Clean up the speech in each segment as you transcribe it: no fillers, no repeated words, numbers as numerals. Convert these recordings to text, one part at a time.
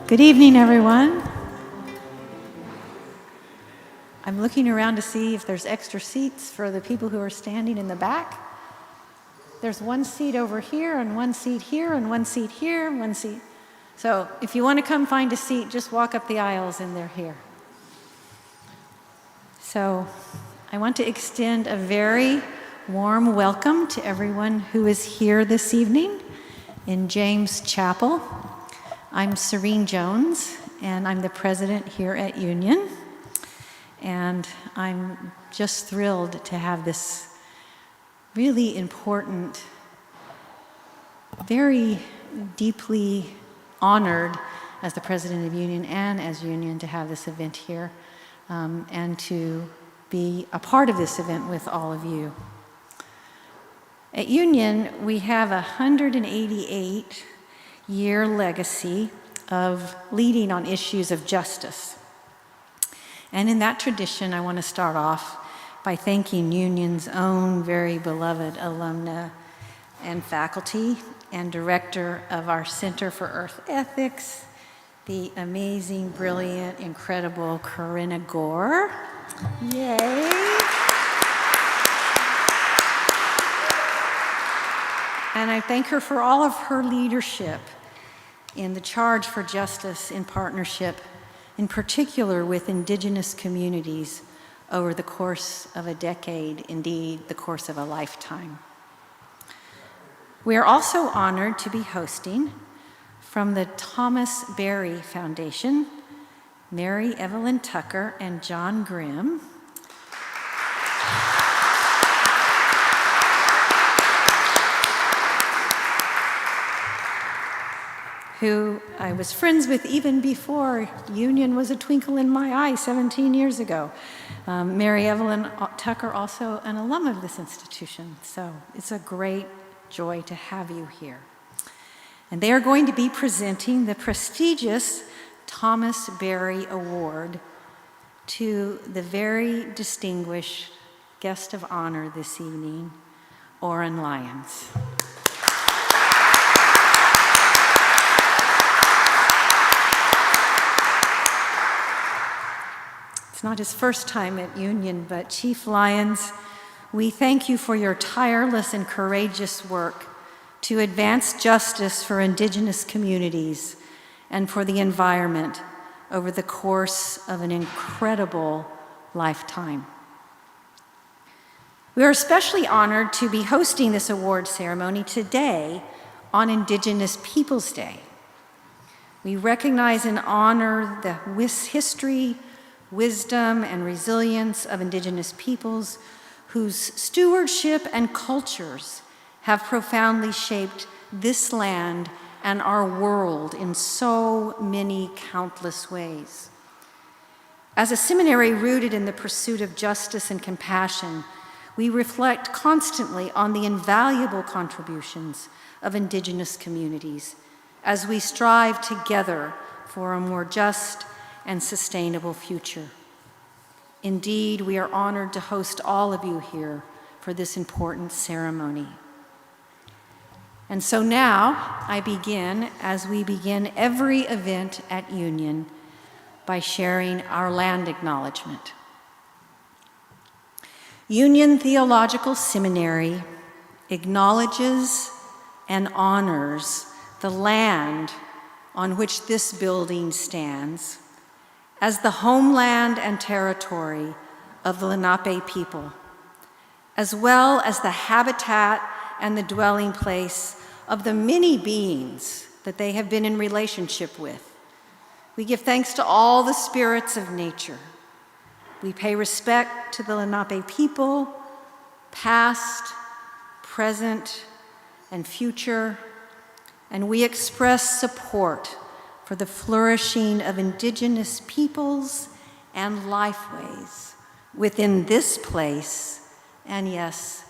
Good evening, everyone. I'm looking around to see if there's extra seats for the people who are standing in the back. There's one seat over here, and one seat here, and one seat here, and one seat. So if you want to come find a seat, just walk up the aisles and they're here. So I want to extend a very warm welcome to everyone who is here this evening in James Chapel. I'm Serene Jones, and I'm the president here at Union. And I'm just thrilled to have this really important, very deeply honored as the president of Union and as Union to have this event here and to be a part of this event with all of you. At Union, we have a 188-year legacy of leading on issues of justice. And in that tradition, I want to start off by thanking Union's own very beloved alumna and faculty and director of our Center for Earth Ethics, the amazing, brilliant, incredible Corinna Gore. Yay! And I thank her for all of her leadership in the charge for justice in partnership, in particular with Indigenous communities over the course of a decade, indeed the course of a lifetime. We are also honored to be hosting from the Thomas Berry Foundation, Mary Evelyn Tucker and John Grimm, who I was friends with even before Union was a twinkle in my eye 17 years ago. Mary Evelyn Tucker, also an alum of this institution, so it's a great joy to have you here. And they are going to be presenting the prestigious Thomas Berry Award to the very distinguished guest of honor this evening, Oren Lyons. It's not his first time at Union, but Chief Lyons, we thank you for your tireless and courageous work to advance justice for Indigenous communities and for the environment over the course of an incredible lifetime. We are especially honored to be hosting this award ceremony today on Indigenous Peoples Day. We recognize and honor the history, wisdom, and resilience of Indigenous peoples whose stewardship and cultures have profoundly shaped this land and our world in so many countless ways. As a seminary rooted in the pursuit of justice and compassion, we reflect constantly on the invaluable contributions of Indigenous communities as we strive together for a more just and sustainable future. Indeed, we are honored to host all of you here for this important ceremony. And so now I begin, as we begin every event at Union, by sharing our land acknowledgement. Union Theological Seminary acknowledges and honors the land on which this building stands as the homeland and territory of the Lenape people, as well as the habitat and the dwelling place of the many beings that they have been in relationship with. We give thanks to all the spirits of nature. We pay respect to the Lenape people, past, present, and future, and we express support for the flourishing of Indigenous peoples and lifeways within this place, and yes,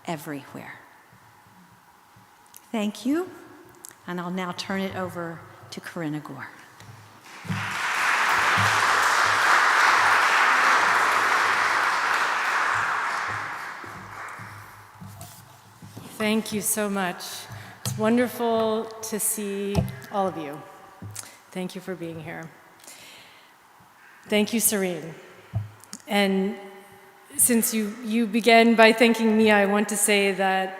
everywhere. Thank you, and I'll now turn it over to Corinna Gore. Thank you so much. It's wonderful to see all of you. Thank you for being here. Thank you, Serene. And since you began by thanking me, I want to say that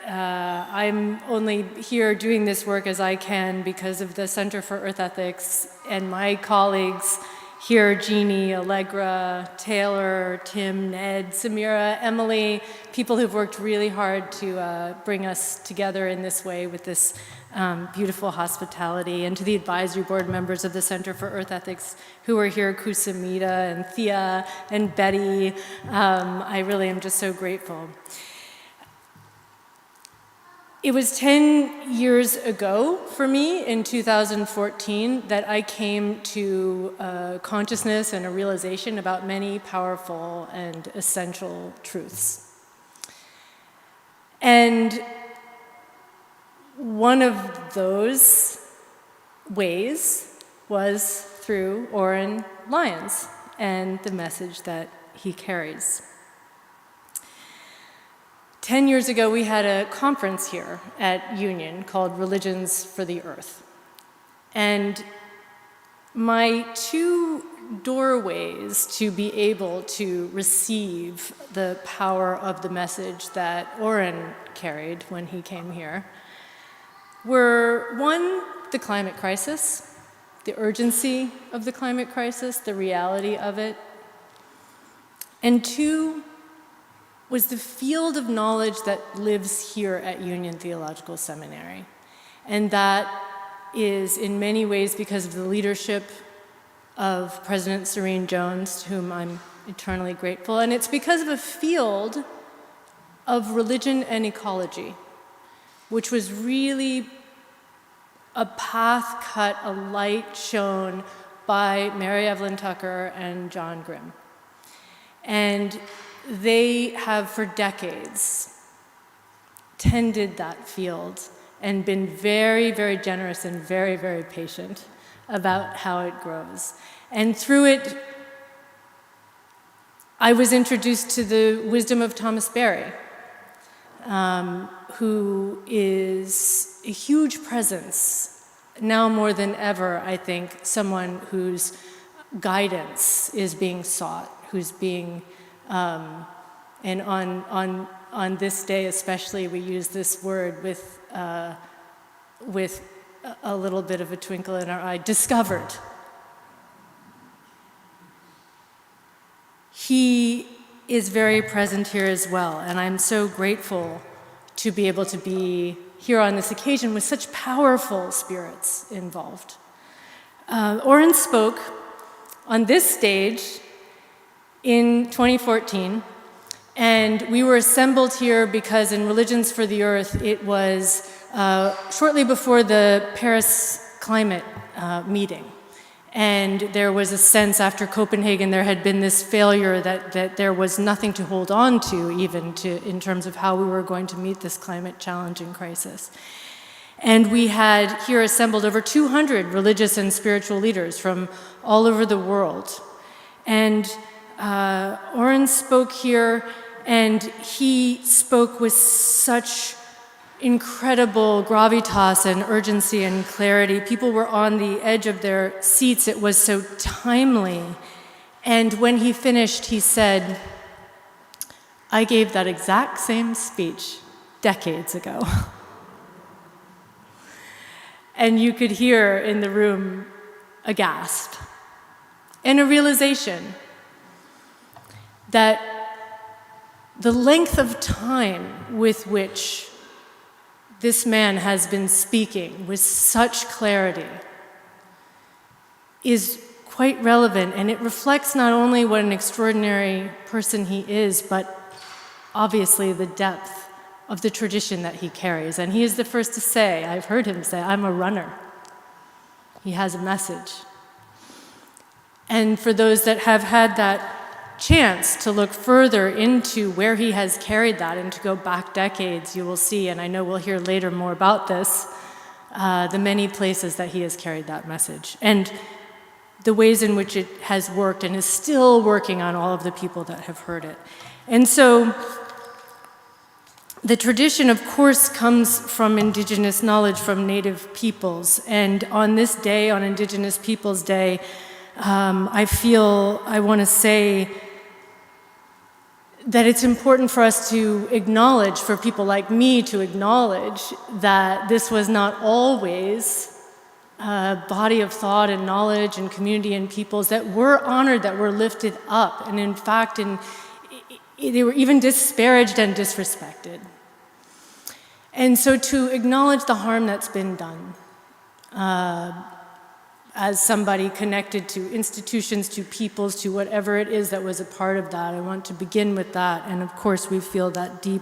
I'm only here doing this work as I can because of the Center for Earth Ethics and my colleagues here, Jeannie, Allegra, Taylor, Tim, Ned, Samira, Emily, people who've worked really hard to bring us together in this way with this beautiful hospitality, and to the advisory board members of the Center for Earth Ethics who are here, Kusamita and Thea and Betty. I really am just so grateful. It was 10 years ago for me in 2014 that I came to a consciousness and a realization about many powerful and essential truths. And one of those ways was through Oren Lyons and the message that he carries. 10 years ago, we had a conference here at Union called Religions for the Earth. And my two doorways to be able to receive the power of the message that Oren carried when he came here were, one, the climate crisis, the urgency of the climate crisis, the reality of it, and two, was the field of knowledge that lives here at Union Theological Seminary. And that is in many ways because of the leadership of President Serene Jones, to whom I'm eternally grateful. And it's because of a field of religion and ecology, which was really a path cut, a light shown by Mary Evelyn Tucker and John Grimm. And they have for decades tended that field and been very, very generous and very, very patient about how it grows. And through it, I was introduced to the wisdom of Thomas Berry, who is a huge presence, now more than ever, I think, someone whose guidance is being sought, who's being and on this day especially, we use this word with a little bit of a twinkle in our eye, discovered. He is very present here as well, and I'm so grateful to be able to be here on this occasion with such powerful spirits involved. Oren spoke on this stage in 2014, and we were assembled here because in Religions for the Earth, it was shortly before the Paris climate meeting. And there was a sense after Copenhagen there had been this failure that there was nothing to hold on to even in terms of how we were going to meet this climate challenge and crisis. And we had here assembled over 200 religious and spiritual leaders from all over the world. And Oren spoke here, and he spoke with such incredible gravitas and urgency and clarity. People were on the edge of their seats. It was so timely. And when he finished, he said, "I gave that exact same speech decades ago." And you could hear in the room a gasp and a realization that the length of time with which this man has been speaking with such clarity is quite relevant, and it reflects not only what an extraordinary person he is, but obviously the depth of the tradition that he carries. And he is the first to say, I've heard him say, "I'm a runner." He has a message. And for those that have had that chance to look further into where he has carried that and to go back decades, you will see, and I know we'll hear later more about this, the many places that he has carried that message and the ways in which it has worked and is still working on all of the people that have heard it. And so the tradition, of course, comes from Indigenous knowledge from Native peoples. And on this day, on Indigenous Peoples Day, I want to say that it's important for us to acknowledge, for people like me to acknowledge, that this was not always a body of thought and knowledge and community and peoples that were honored, that were lifted up, and in fact, they were even disparaged and disrespected. And so to acknowledge the harm that's been done, as somebody connected to institutions, to peoples, to whatever it is that was a part of that, I want to begin with that. And of course, we feel that deep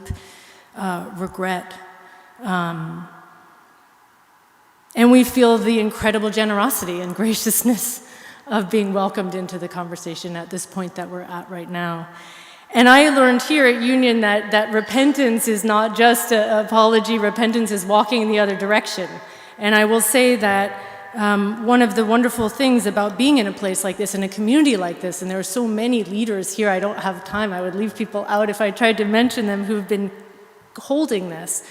regret. And we feel the incredible generosity and graciousness of being welcomed into the conversation at this point that we're at right now. And I learned here at Union that repentance is not just an apology, repentance is walking in the other direction. And I will say that one of the wonderful things about being in a place like this, in a community like this, and there are so many leaders here, I don't have time, I would leave people out if I tried to mention them who've been holding this.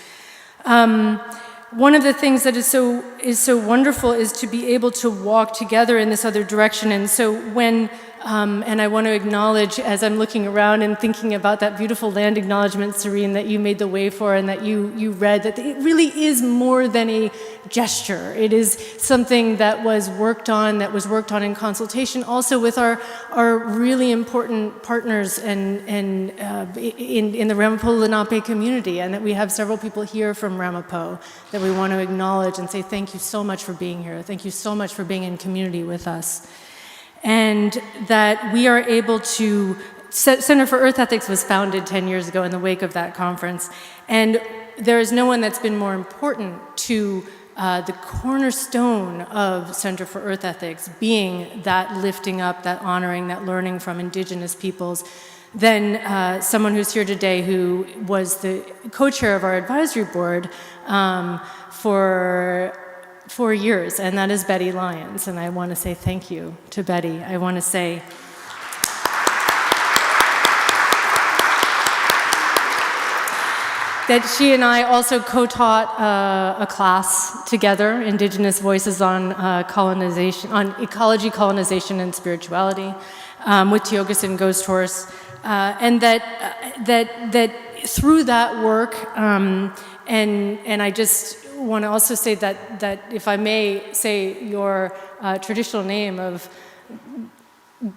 One of the things that is so wonderful is to be able to walk together in this other direction. And so when, and I want to acknowledge, as I'm looking around and thinking about that beautiful land acknowledgement, Serene, that you made the way for and that you read, that it really is more than a gesture. It is something that was worked on in consultation also with our really important partners and in the Ramapo Lenape community, and that we have several people here from Ramapo that we want to acknowledge and say thank you so much for being here. Thank you so much for being in community with us. And that we are able to, Center for Earth Ethics was founded 10 years ago in the wake of that conference, and there is no one that's been more important to the cornerstone of Center for Earth Ethics being that lifting up, that honoring, that learning from Indigenous peoples than someone who's here today who was the co-chair of our advisory board for 4 years, and that is Betty Lyons. And I want to say thank you to Betty. I want to say that she and I also co-taught a class together, Indigenous Voices on colonization, on ecology, colonization, and spirituality, with Tiogasin Ghost Horse, and that through that work, and I just want to also say that if I may say your traditional name of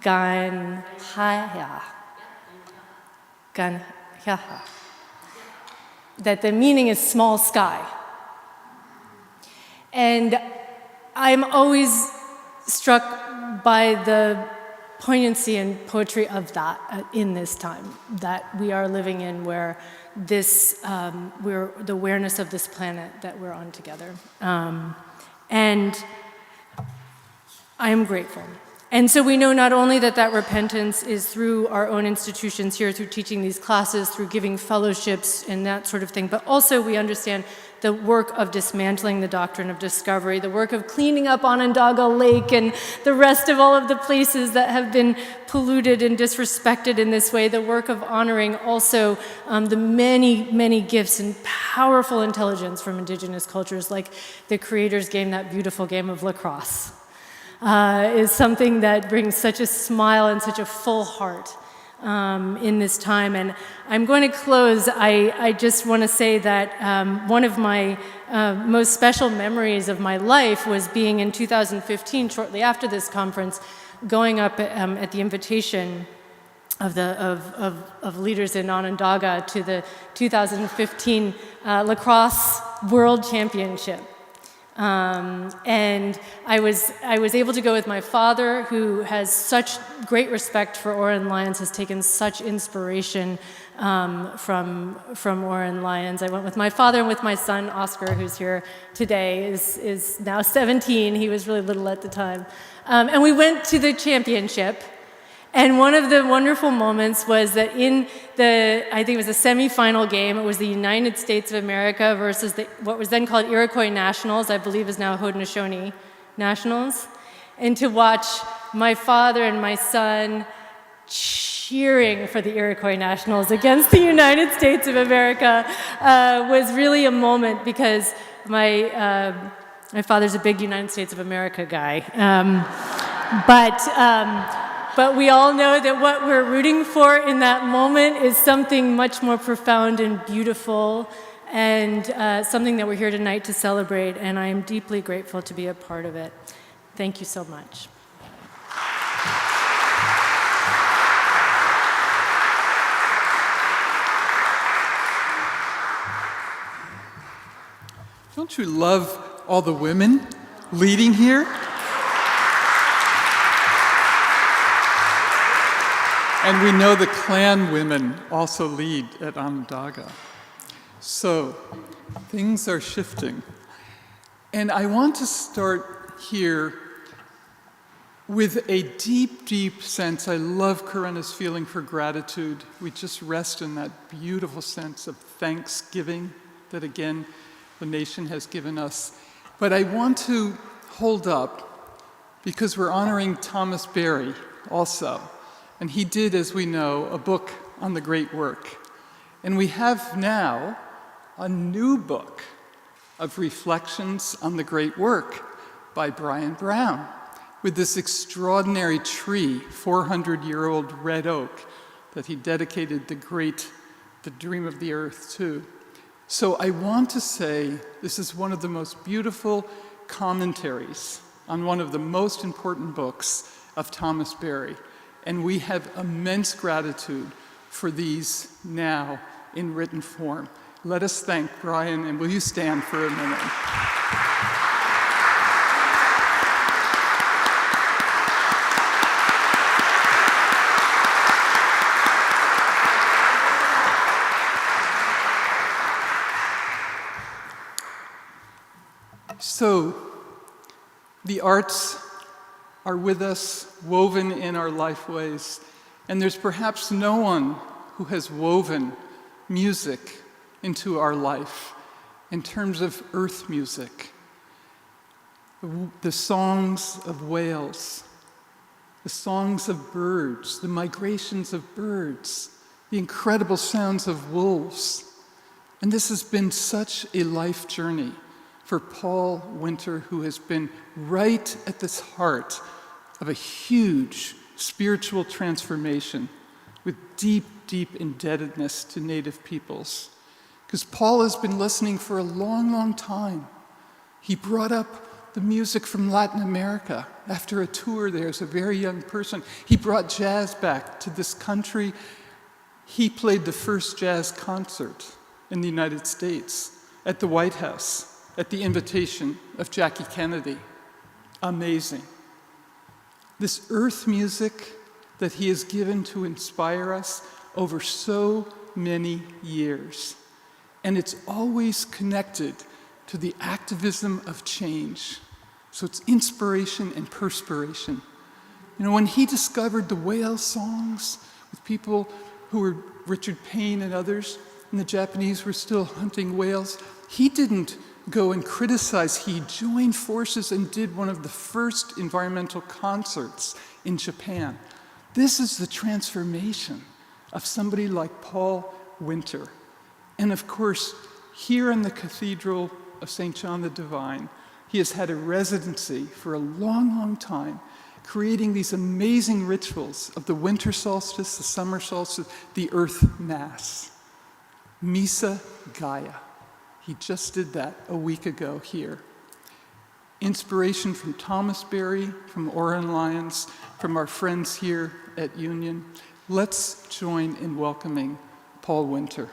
Ganhaya, that the meaning is small sky. And I'm always struck by the poignancy and poetry of that in this time that we are living in, where this, we're the awareness of this planet that we're on together. And I am grateful. And so we know not only that repentance is through our own institutions here, through teaching these classes, through giving fellowships and that sort of thing, but also we understand the work of dismantling the doctrine of discovery, the work of cleaning up Onondaga Lake and the rest of all of the places that have been polluted and disrespected in this way, the work of honoring also the many, many gifts and powerful intelligence from Indigenous cultures, like the creator's game, that beautiful game of lacrosse. Is something that brings such a smile and such a full heart in this time. And I'm going to close. I just want to say that one of my most special memories of my life was being in 2015, shortly after this conference, going up at the invitation of leaders in Onondaga to the 2015 Lacrosse World Championship. And I was able to go with my father, who has such great respect for Orin Lyons, has taken such inspiration from Orin Lyons. I went with my father and with my son, Oscar, who's here today, is now 17. He was really little at the time. And we went to the championship. And one of the wonderful moments was that in I think it was a semifinal game, it was the United States of America versus what was then called Iroquois Nationals, I believe is now Haudenosaunee Nationals. And to watch my father and my son cheering for the Iroquois Nationals against the United States of America was really a moment because my father's a big United States of America guy. But we all know that what we're rooting for in that moment is something much more profound and beautiful, and something that we're here tonight to celebrate, and I am deeply grateful to be a part of it. Thank you so much. Don't you love all the women leading here? And we know the clan women also lead at Onondaga. So things are shifting. And I want to start here with a deep, deep sense. I love Corinna's feeling for gratitude. We just rest in that beautiful sense of thanksgiving that, again, the nation has given us. But I want to hold up, because we're honoring Thomas Berry also. And he did, as we know, a book on the great work. And we have now a new book of reflections on the great work by Brian Brown, with this extraordinary tree, 400-year-old red oak, that he dedicated the dream of the earth to. So I want to say this is one of the most beautiful commentaries on one of the most important books of Thomas Berry. And we have immense gratitude for these now in written form. Let us thank Brian, and will you stand for a minute? So, the arts are with us, woven in our lifeways, and there's perhaps no one who has woven music into our life in terms of earth music. The songs of whales, the songs of birds, the migrations of birds, the incredible sounds of wolves. And this has been such a life journey for Paul Winter, who has been right at the heart of a huge spiritual transformation with deep, deep indebtedness to Native peoples. Because Paul has been listening for a long, long time. He brought up the music from Latin America after a tour there as a very young person. He brought jazz back to this country. He played the first jazz concert in the United States at the White House at the invitation of Jackie Kennedy. Amazing. This earth music that he has given to inspire us over so many years. And it's always connected to the activism of change. So it's inspiration and perspiration. You know, when he discovered the whale songs with people who were Richard Payne and others, and the Japanese were still hunting whales, he didn't go and criticize. He joined forces and did one of the first environmental concerts in Japan. This is the transformation of somebody like Paul Winter. And of course, here in the Cathedral of St. John the Divine, he has had a residency for a long, long time, creating these amazing rituals of the winter solstice, the summer solstice, the earth mass. Misa Gaia. He just did that a week ago here. Inspiration from Thomas Berry, from Oren Lyons, from our friends here at Union. Let's join in welcoming Paul Winter.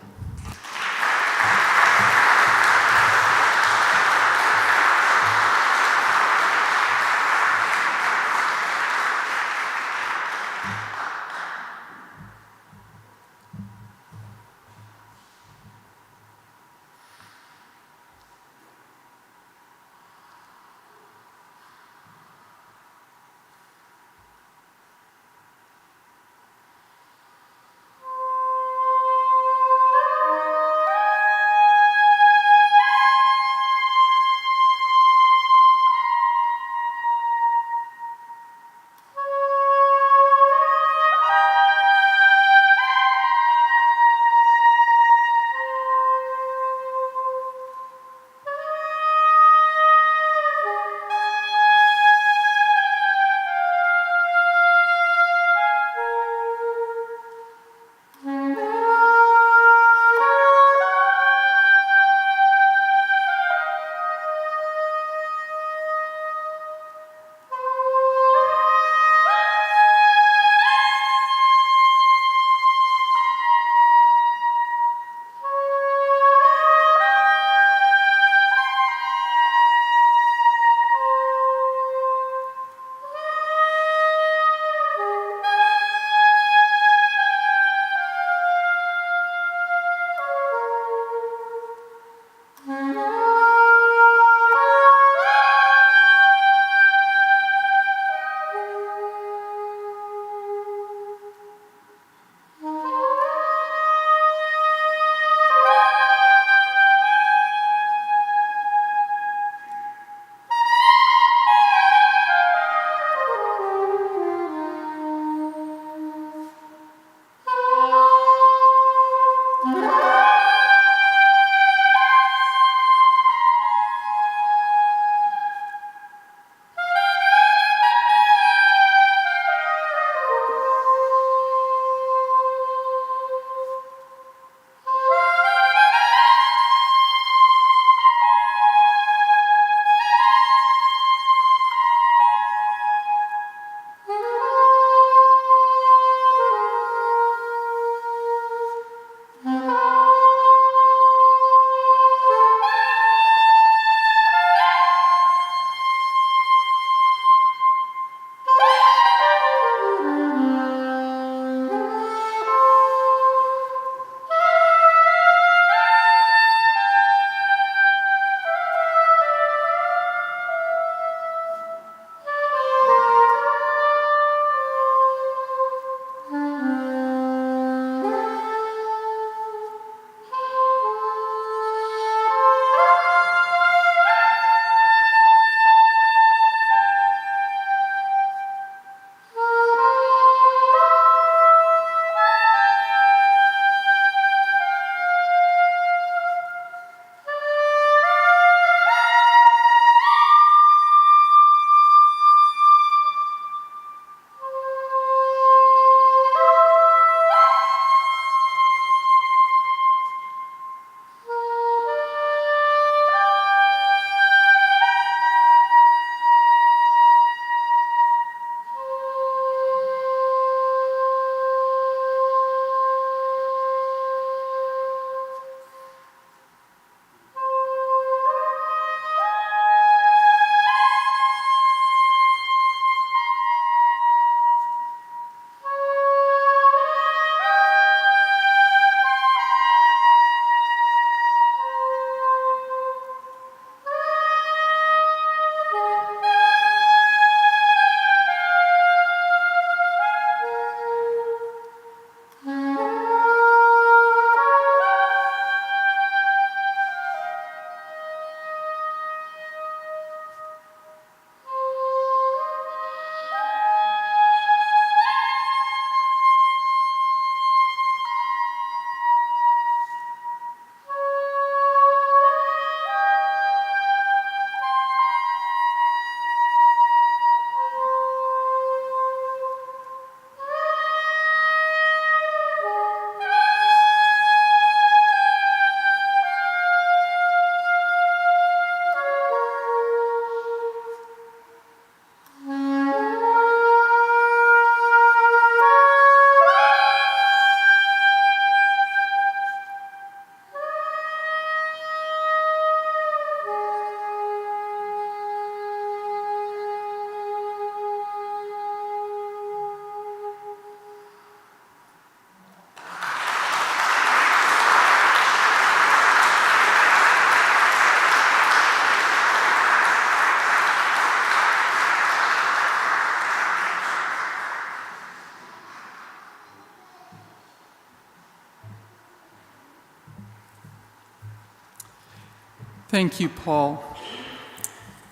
Thank you, Paul.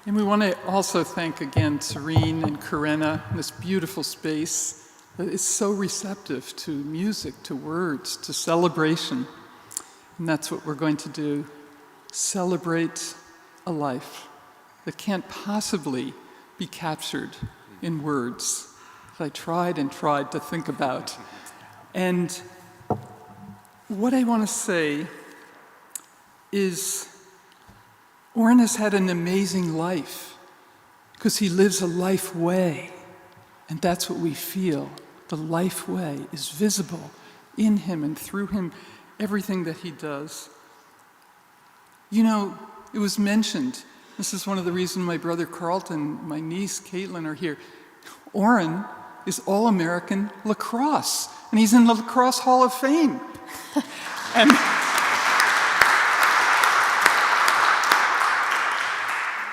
And we want to also thank again Serene and Corinna in this beautiful space that is so receptive to music, to words, to celebration. And that's what we're going to do. Celebrate a life that can't possibly be captured in words that I tried and tried to think about. And what I want to say is Oren has had an amazing life because he lives a life way. And that's what we feel. The life way is visible in him and through him, everything that he does. You know, it was mentioned, this is one of the reasons my brother Carlton, my niece Caitlin are here. Oren is All-American lacrosse, and he's in the Lacrosse Hall of Fame. And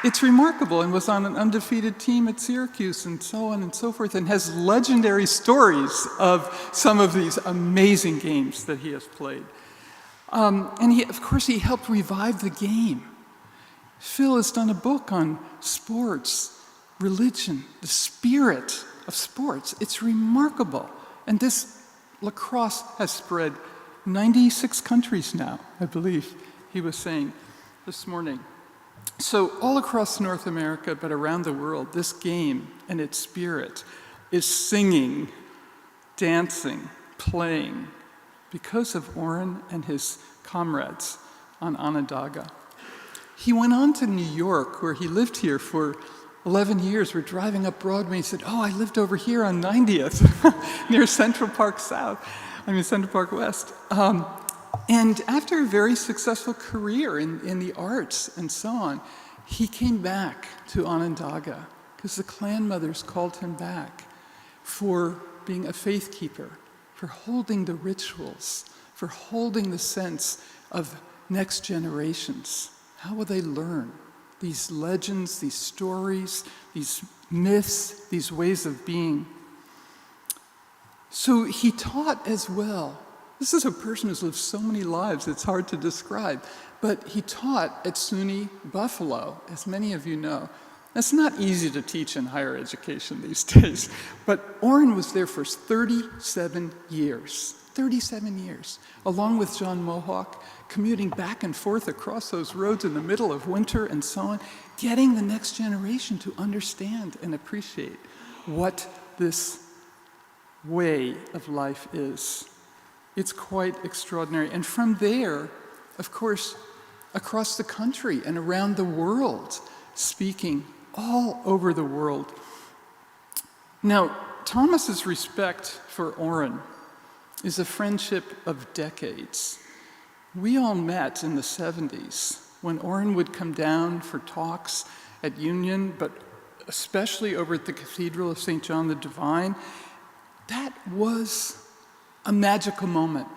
it's remarkable, and was on an undefeated team at Syracuse and so on and so forth, and has legendary stories of some of these amazing games that he has played. And he, of course, he helped revive the game. Phil has done a book on sports, religion, the spirit of sports. It's remarkable. And this lacrosse has spread 96 countries now, I believe he was saying this morning. So all across North America, but around the world, this game and its spirit is singing, dancing, playing, because of Oren and his comrades on Onondaga. He went on to New York, where he lived here for 11 years. We're driving up Broadway. He said, "Oh, I lived over here on 90th, near Central Park Central Park West." And after a very successful career in the arts and so on, he came back to Onondaga because the clan mothers called him back for being a faithkeeper, for holding the rituals, for holding the sense of next generations. How will they learn these legends, these stories, these myths, these ways of being? So he taught as well. This is a person who's lived so many lives, it's hard to describe. But he taught at SUNY Buffalo, as many of you know. That's not easy to teach in higher education these days. But Oren was there for 37 years. 37 years, along with John Mohawk, commuting back and forth across those roads in the middle of winter and so on, getting the next generation to understand and appreciate what this way of life is. It's quite extraordinary. And from there, of course, across the country and around the world, speaking all over the world. Now, Thomas's respect for Oren is a friendship of decades. We all met in the 70s when Oren would come down for talks at Union, but especially over at the Cathedral of St. John the Divine. That was a magical moment.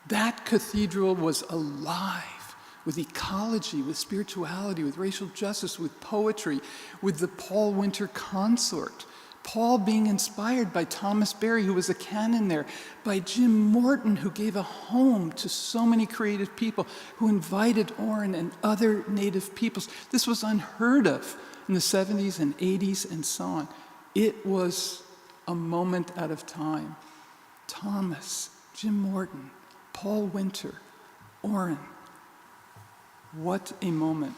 That cathedral was alive with ecology, with spirituality, with racial justice, with poetry, with the Paul Winter Consort. Paul being inspired by Thomas Berry, who was a canon there, by Jim Morton, who gave a home to so many creative people, who invited Oren and other native peoples. This was unheard of in the 70s and 80s and so on. It was a moment out of time. Thomas, Jim Morton, Paul Winter, Oren. What a moment.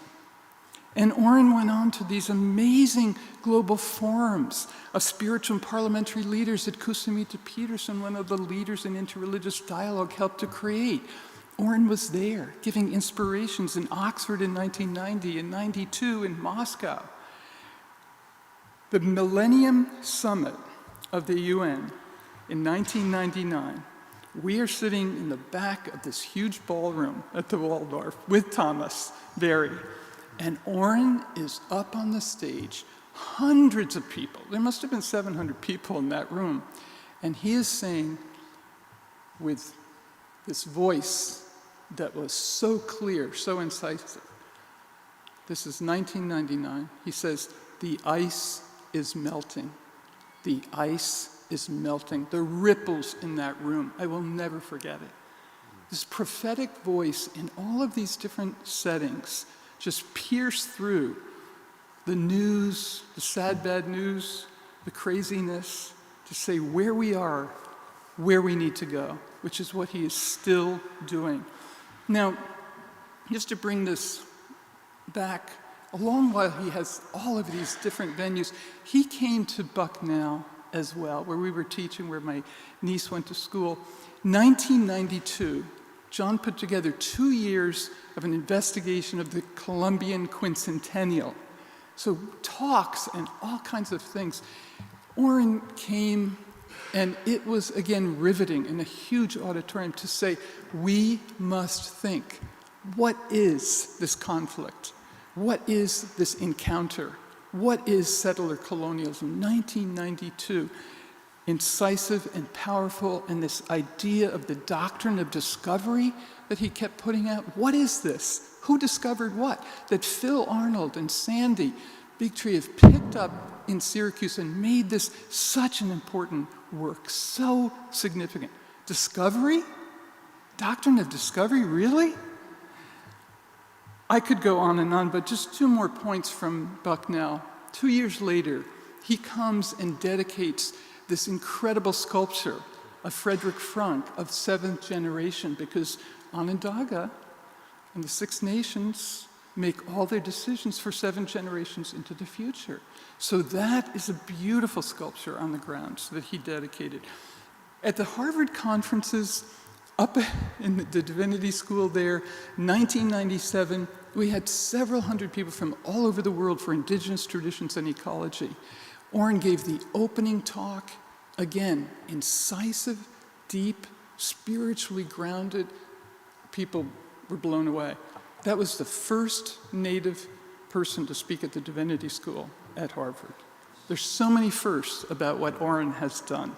And Oren went on to these amazing global forums of spiritual and parliamentary leaders that Kusumita Peterson, one of the leaders in interreligious dialogue, helped to create. Oren was there, giving inspirations in Oxford in 1990, in 92 in Moscow. The Millennium Summit of the UN in 1999, we are sitting in the back of this huge ballroom at the Waldorf with Thomas Berry. And Oren is up on the stage, hundreds of people. There must have been 700 people in that room. And he is saying, with this voice that was so clear, so incisive, this is 1999, he says, "The ice is melting. The ice is melting." The ripples in that room, I will never forget it. this prophetic voice in all of these different settings just pierce through the news, the sad, bad news, the craziness, to say where we are, where we need to go, which is what he is still doing. Now, just to bring this back, along while he has all of these different venues, he came to Bucknell as well, where we were teaching, where my niece went to school. 1992, John put together 2 years of an investigation of the Columbian Quincentennial. So talks and all kinds of things. Oren came, and it was, again, riveting in a huge auditorium to say, we must think, what is this conflict? What is this encounter? What is settler colonialism? 1992, incisive and powerful, and this idea of the doctrine of discovery that he kept putting out. What is this? Who discovered what? That Phil Arnold and Sandy Bigtree have picked up in Syracuse and made this such an important work, so significant. Discovery? Doctrine of discovery, really? I could go on, but just 2 more points from Bucknell. 2 years later, he comes and dedicates this incredible sculpture of Frederick Frank of 7th generation, because Onondaga and the Six Nations make all their decisions for 7 generations into the future. So that is a beautiful sculpture on the grounds that he dedicated. At the Harvard conferences, up in the Divinity School there, 1997, we had several hundred people from all over the world for indigenous traditions and ecology. Oren gave the opening talk, again, incisive, deep, spiritually grounded. People were blown away. That was the first Native person to speak at the Divinity School at Harvard. There's so many firsts about what Oren has done.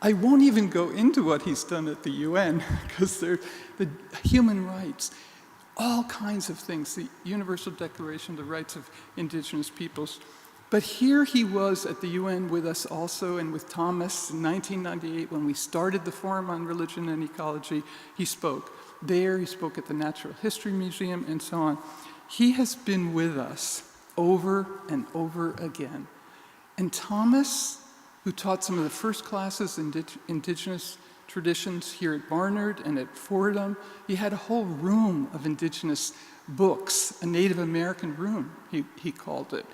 I won't even go into what he's done at the UN, because they're the human rights, all kinds of things, the Universal Declaration of the Rights of Indigenous Peoples. But here he was at the UN with us also, and with Thomas in 1998, when we started the Forum on Religion and Ecology. He spoke there, he spoke at the Natural History Museum, and so on. He has been with us over and over again. And Thomas, who taught some of the first classes in indigenous traditions here at Barnard and at Fordham, he had a whole room of indigenous books, a Native American room, he called it.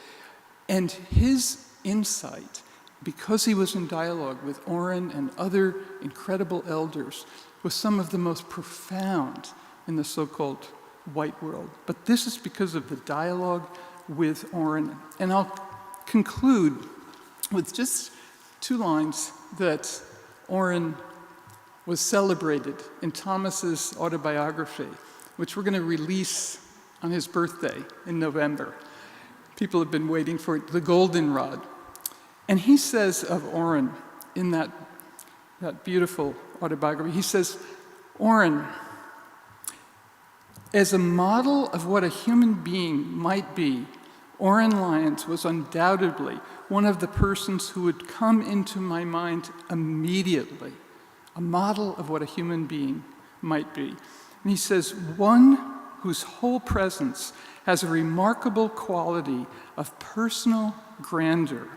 And his insight, because he was in dialogue with Oren and other incredible elders, was some of the most profound in the so-called white world. But this is because of the dialogue with Oren. And I'll conclude with just 2 lines that Oren was celebrated in Thomas's autobiography, which we're going to release on his birthday in November. People have been waiting for it, The Goldenrod. And he says of Oren in that beautiful autobiography, he says, Oren, as a model of what a human being might be, Orin Lyons was undoubtedly one of the persons who would come into my mind immediately, a model of what a human being might be. And he says, one whose whole presence has a remarkable quality of personal grandeur.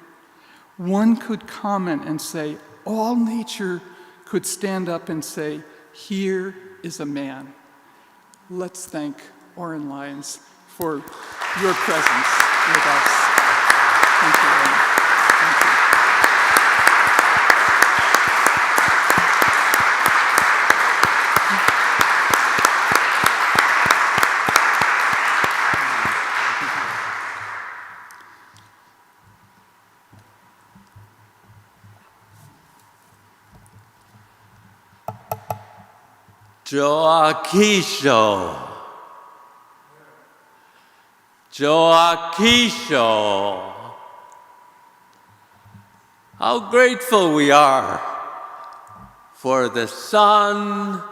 One could comment and say, all nature could stand up and say, here is a man. Let's thank Oren Lyons for your presence with us. Thank you, Oren. Thank you. Joakisho. Joakisho. How grateful we are for the sun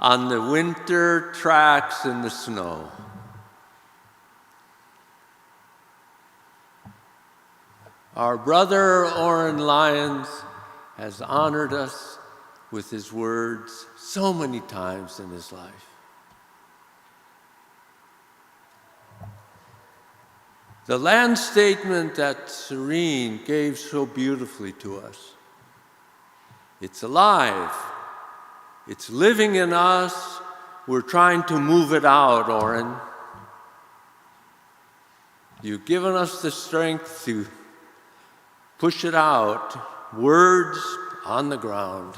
on the winter tracks in the snow. Our brother Oren Lyons has honored us with his words so many times in his life. The land statement that Serene gave so beautifully to us. It's alive. It's living in us. We're trying to move it out, Oren. You've given us the strength to push it out. Words on the ground.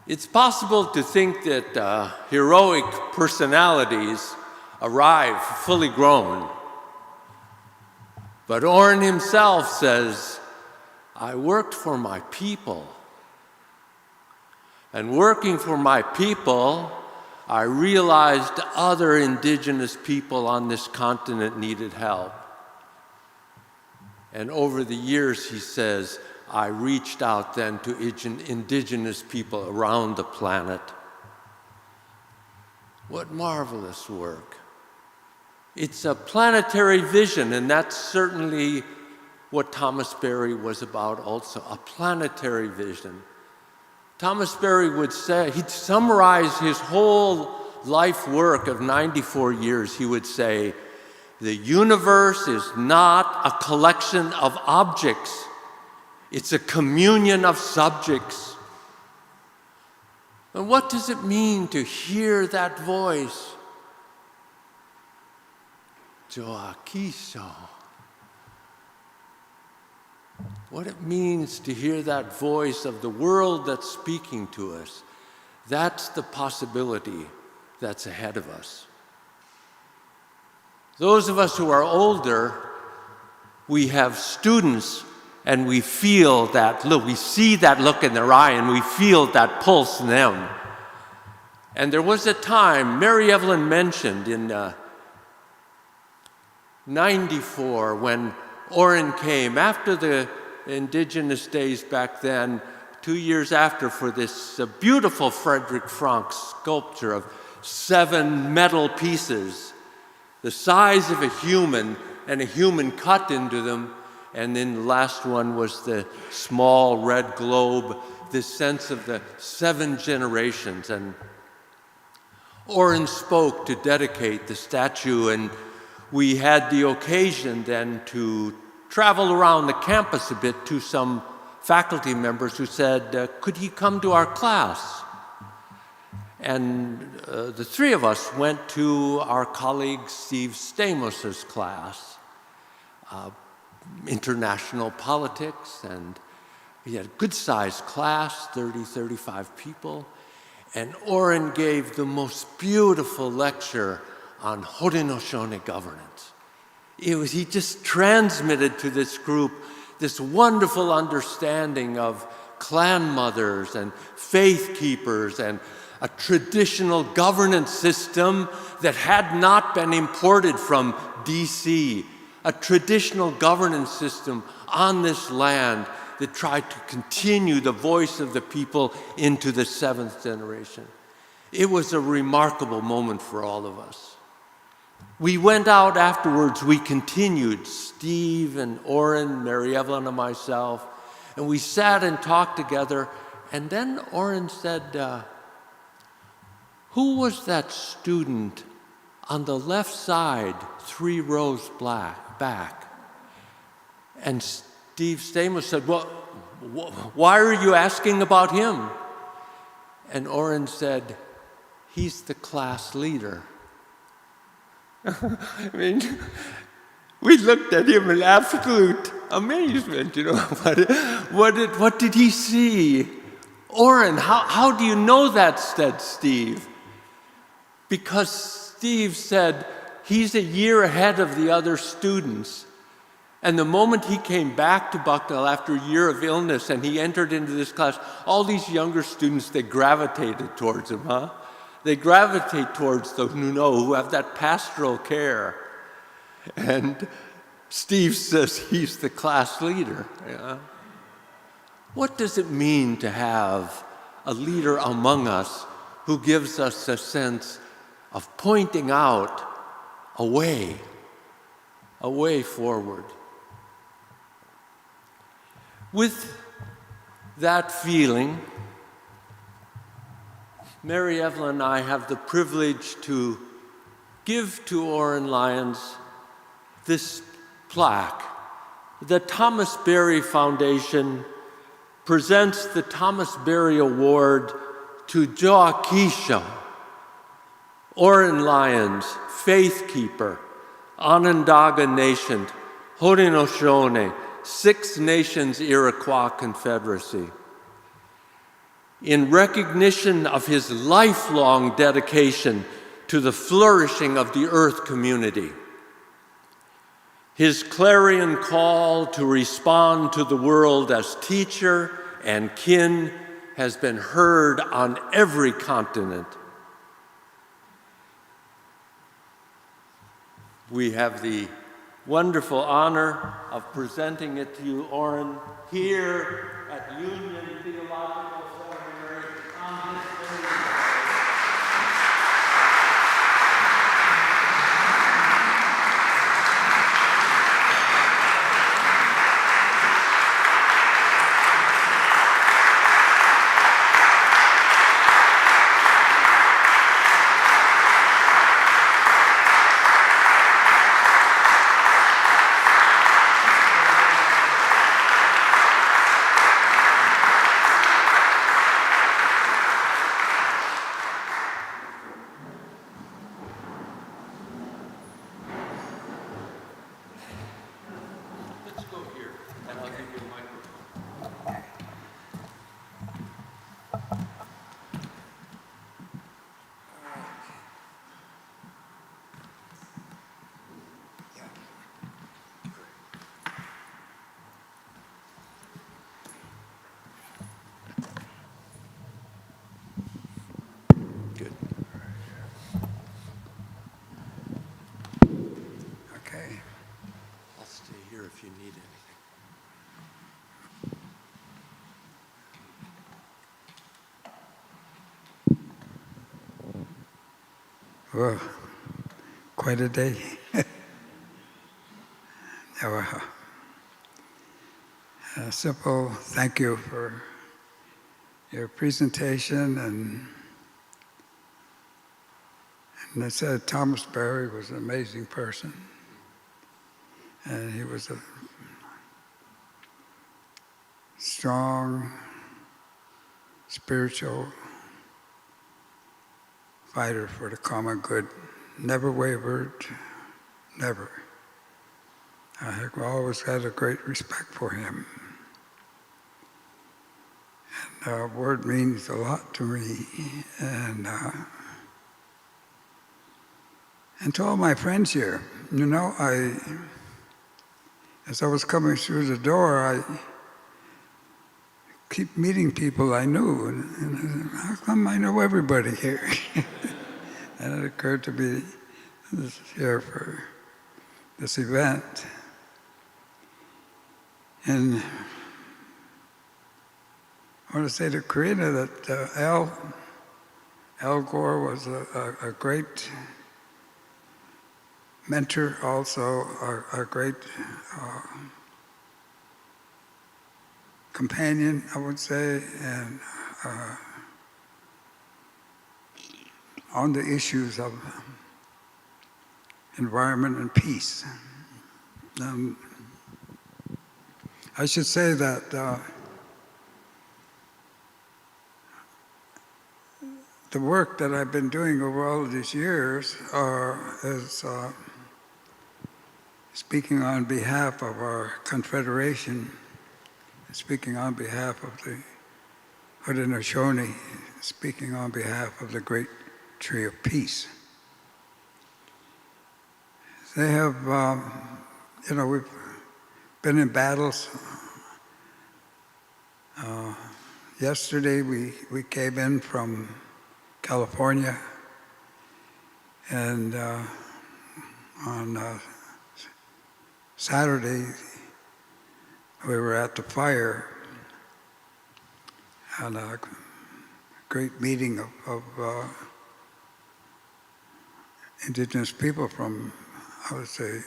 It's possible to think that heroic personalities arrive fully grown. But Oren himself says, I worked for my people. And working for my people, I realized other indigenous people on this continent needed help. And over the years, he says, I reached out then to indigenous people around the planet. What marvelous work. It's a planetary vision, and that's certainly what Thomas Berry was about also, a planetary vision. Thomas Berry would say, he'd summarize his whole life work of 94 years, he would say, the universe is not a collection of objects, it's a communion of subjects. And what does it mean to hear that voice? Joaquiso. What it means to hear that voice of the world that's speaking to us, that's the possibility that's ahead of us. Those of us who are older, we have students and we feel that look, we see that look in their eye and we feel that pulse in them. And there was a time, Mary Evelyn mentioned in 94 when Oren came, after the Indigenous days back then, 2 years after, for this beautiful Frederick Franck sculpture of 7 metal pieces, the size of a human and a human cut into them. And then the last one was the small red globe, this sense of the 7 generations. And Oren spoke to dedicate the statue, and we had the occasion then to travel around the campus a bit to some faculty members who said, could he come to our class? And the 3 of us went to our colleague Steve Stamos's class, international politics, and we had a good-sized class, 30, 35 people, and Oren gave the most beautiful lecture on Haudenosaunee governance. He just transmitted to this group this wonderful understanding of clan mothers and faith keepers and a traditional governance system that had not been imported from DC, a traditional governance system on this land that tried to continue the voice of the people into the 7th generation. It was a remarkable moment for all of us. We went out afterwards, we continued, Steve and Oren, Mary Evelyn and myself, and we sat and talked together, and then Oren said, who was that student on the left side, 3 rows back? And Steve Stamos said, well, why are you asking about him? And Oren said, he's the class leader. I mean, we looked at him in absolute amazement, What did he see? Oren, how do you know that, said Steve? Because Steve said he's a year ahead of the other students. And the moment he came back to Bucknell after a year of illness and he entered into this class, all these younger students, they gravitated towards him, They gravitate towards those who have that pastoral care. And Steve says he's the class leader. What does it mean to have a leader among us who gives us a sense of pointing out a way forward? With that feeling, Mary Evelyn and I have the privilege to give to Orin Lyons this plaque. The Thomas Berry Foundation presents the Thomas Berry Award to Joakisha, Oren Lyons, Faithkeeper, Onondaga Nation, Haudenosaunee, Six Nations Iroquois Confederacy. In recognition of his lifelong dedication to the flourishing of the Earth community, his clarion call to respond to the world as teacher and kin has been heard on every continent. We have the wonderful honor of presenting it to you, Orin, here at Union Theological Seminary on this day. If you need anything. Well, quite a day. A simple thank you for your presentation, and they said Thomas Berry was an amazing person. And he was a strong, spiritual fighter for the common good. Never wavered, never. I have always had a great respect for him. And the word means a lot to me. And to all my friends here, you know, as I was coming through the door, I keep meeting people I knew, and how come I know everybody here? And it occurred to me here for this event. And I want to say to Karina that Al Gore was a great mentor, also a great companion, I would say, and on the issues of environment and peace. I should say that the work that I've been doing over all of these years is speaking on behalf of our Confederation, speaking on behalf of the Haudenosaunee, speaking on behalf of the Great Tree of Peace. They have, we've been in battles. Yesterday we came in from California, and on Saturday we were at the fire and a great meeting of Indigenous people from, I would say,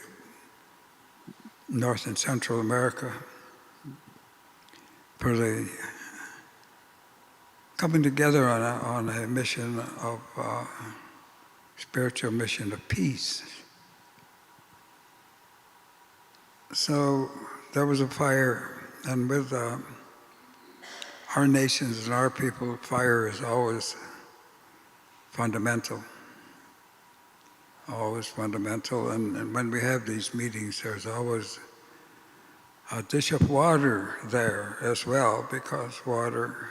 North and Central America for the coming together on a mission of spiritual mission of peace. So there was a fire, and with our nations and our people, fire is always fundamental. Always fundamental. And when we have these meetings, there's always a dish of water there as well, because water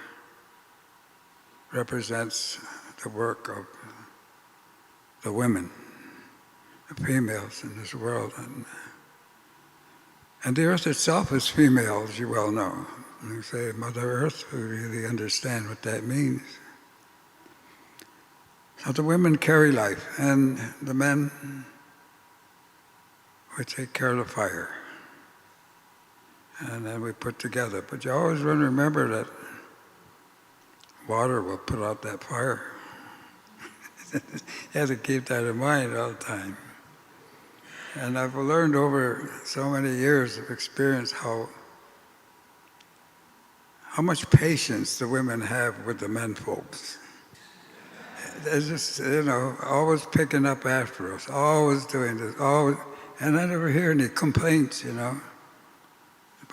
represents the work of the women, the females in this world. And the earth itself is female, as you well know. And you say Mother Earth, we really understand what that means. So the women carry life, and the men we take care of the fire. And then we put together. But you always want to remember that water will put out that fire. You have to keep that in mind all the time. And I've learned over so many years of experience how much patience the women have with the men folks. They're just, always picking up after us, always doing this, always, and I never hear any complaints,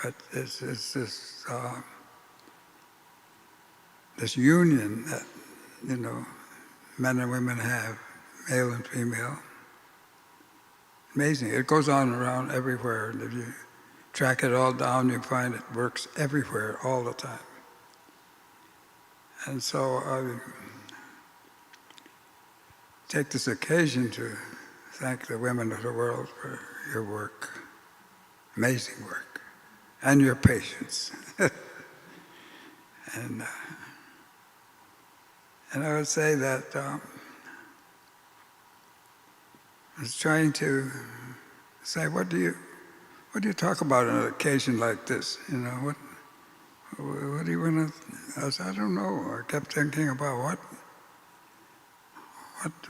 But it's this union that, men and women have, male and female. Amazing. It goes on around everywhere. And if you track it all down, you find it works everywhere all the time. And so I take this occasion to thank the women of the world for your work, amazing work, and your patience. And I would say that I was trying to say, what do you talk about on an occasion like this? What do you want to? I said, I don't know. I kept thinking about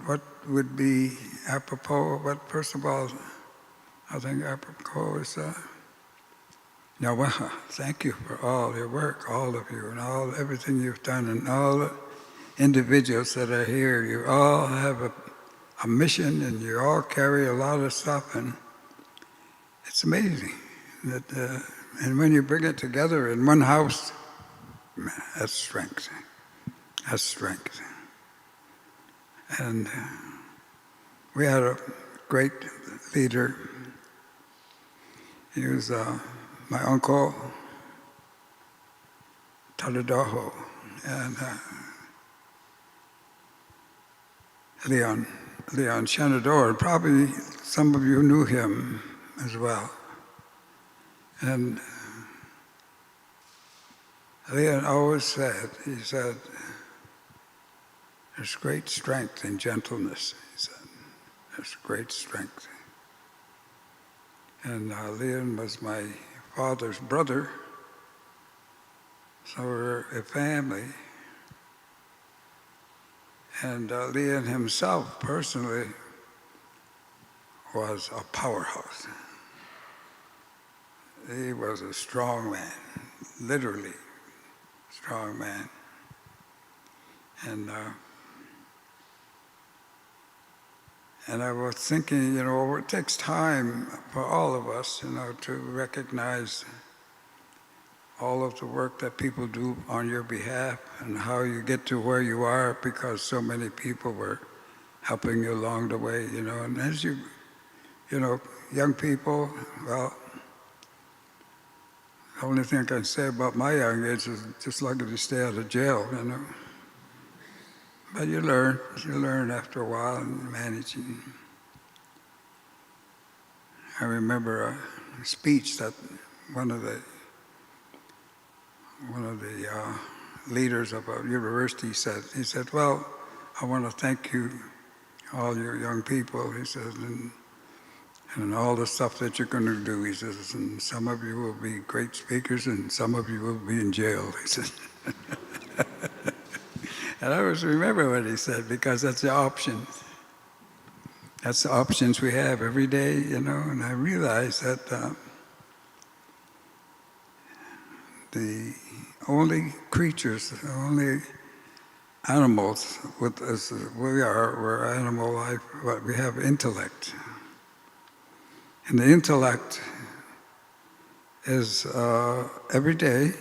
what would be apropos. But first of all, I think apropos is, thank you for all your work, all of you, and everything you've done, and all the individuals that are here. You all have a mission, and you all carry a lot of stuff, and it's amazing that. And when you bring it together in one house, that's strength. That's strength. And we had a great leader. He was my uncle, Talidoho, and Leon Shenandoah. And probably some of you knew him as well. And Leon always said, he said, there's great strength in gentleness, he said. There's great strength. And Leon was my father's brother, so we're a family. And Leon himself, personally, was a powerhouse. He was a strong man, literally strong man. And I was thinking, it takes time for all of us, to recognize all of the work that people do on your behalf and how you get to where you are because so many people were helping you along the way, And as you, young people, well, the only thing I can say about my young age is just lucky to stay out of jail, But you learn after a while and managing. I remember a speech that one of the leaders of a university said. He said, well, I want to thank you, all your young people, he says, and all the stuff that you're going to do, he says, and some of you will be great speakers and some of you will be in jail, he says. And I always remember what he said, because that's the options. That's the options we have every day, and I realized that the only creatures, the only animals, with as we are, we're animal life, but we have intellect. And the intellect is every day.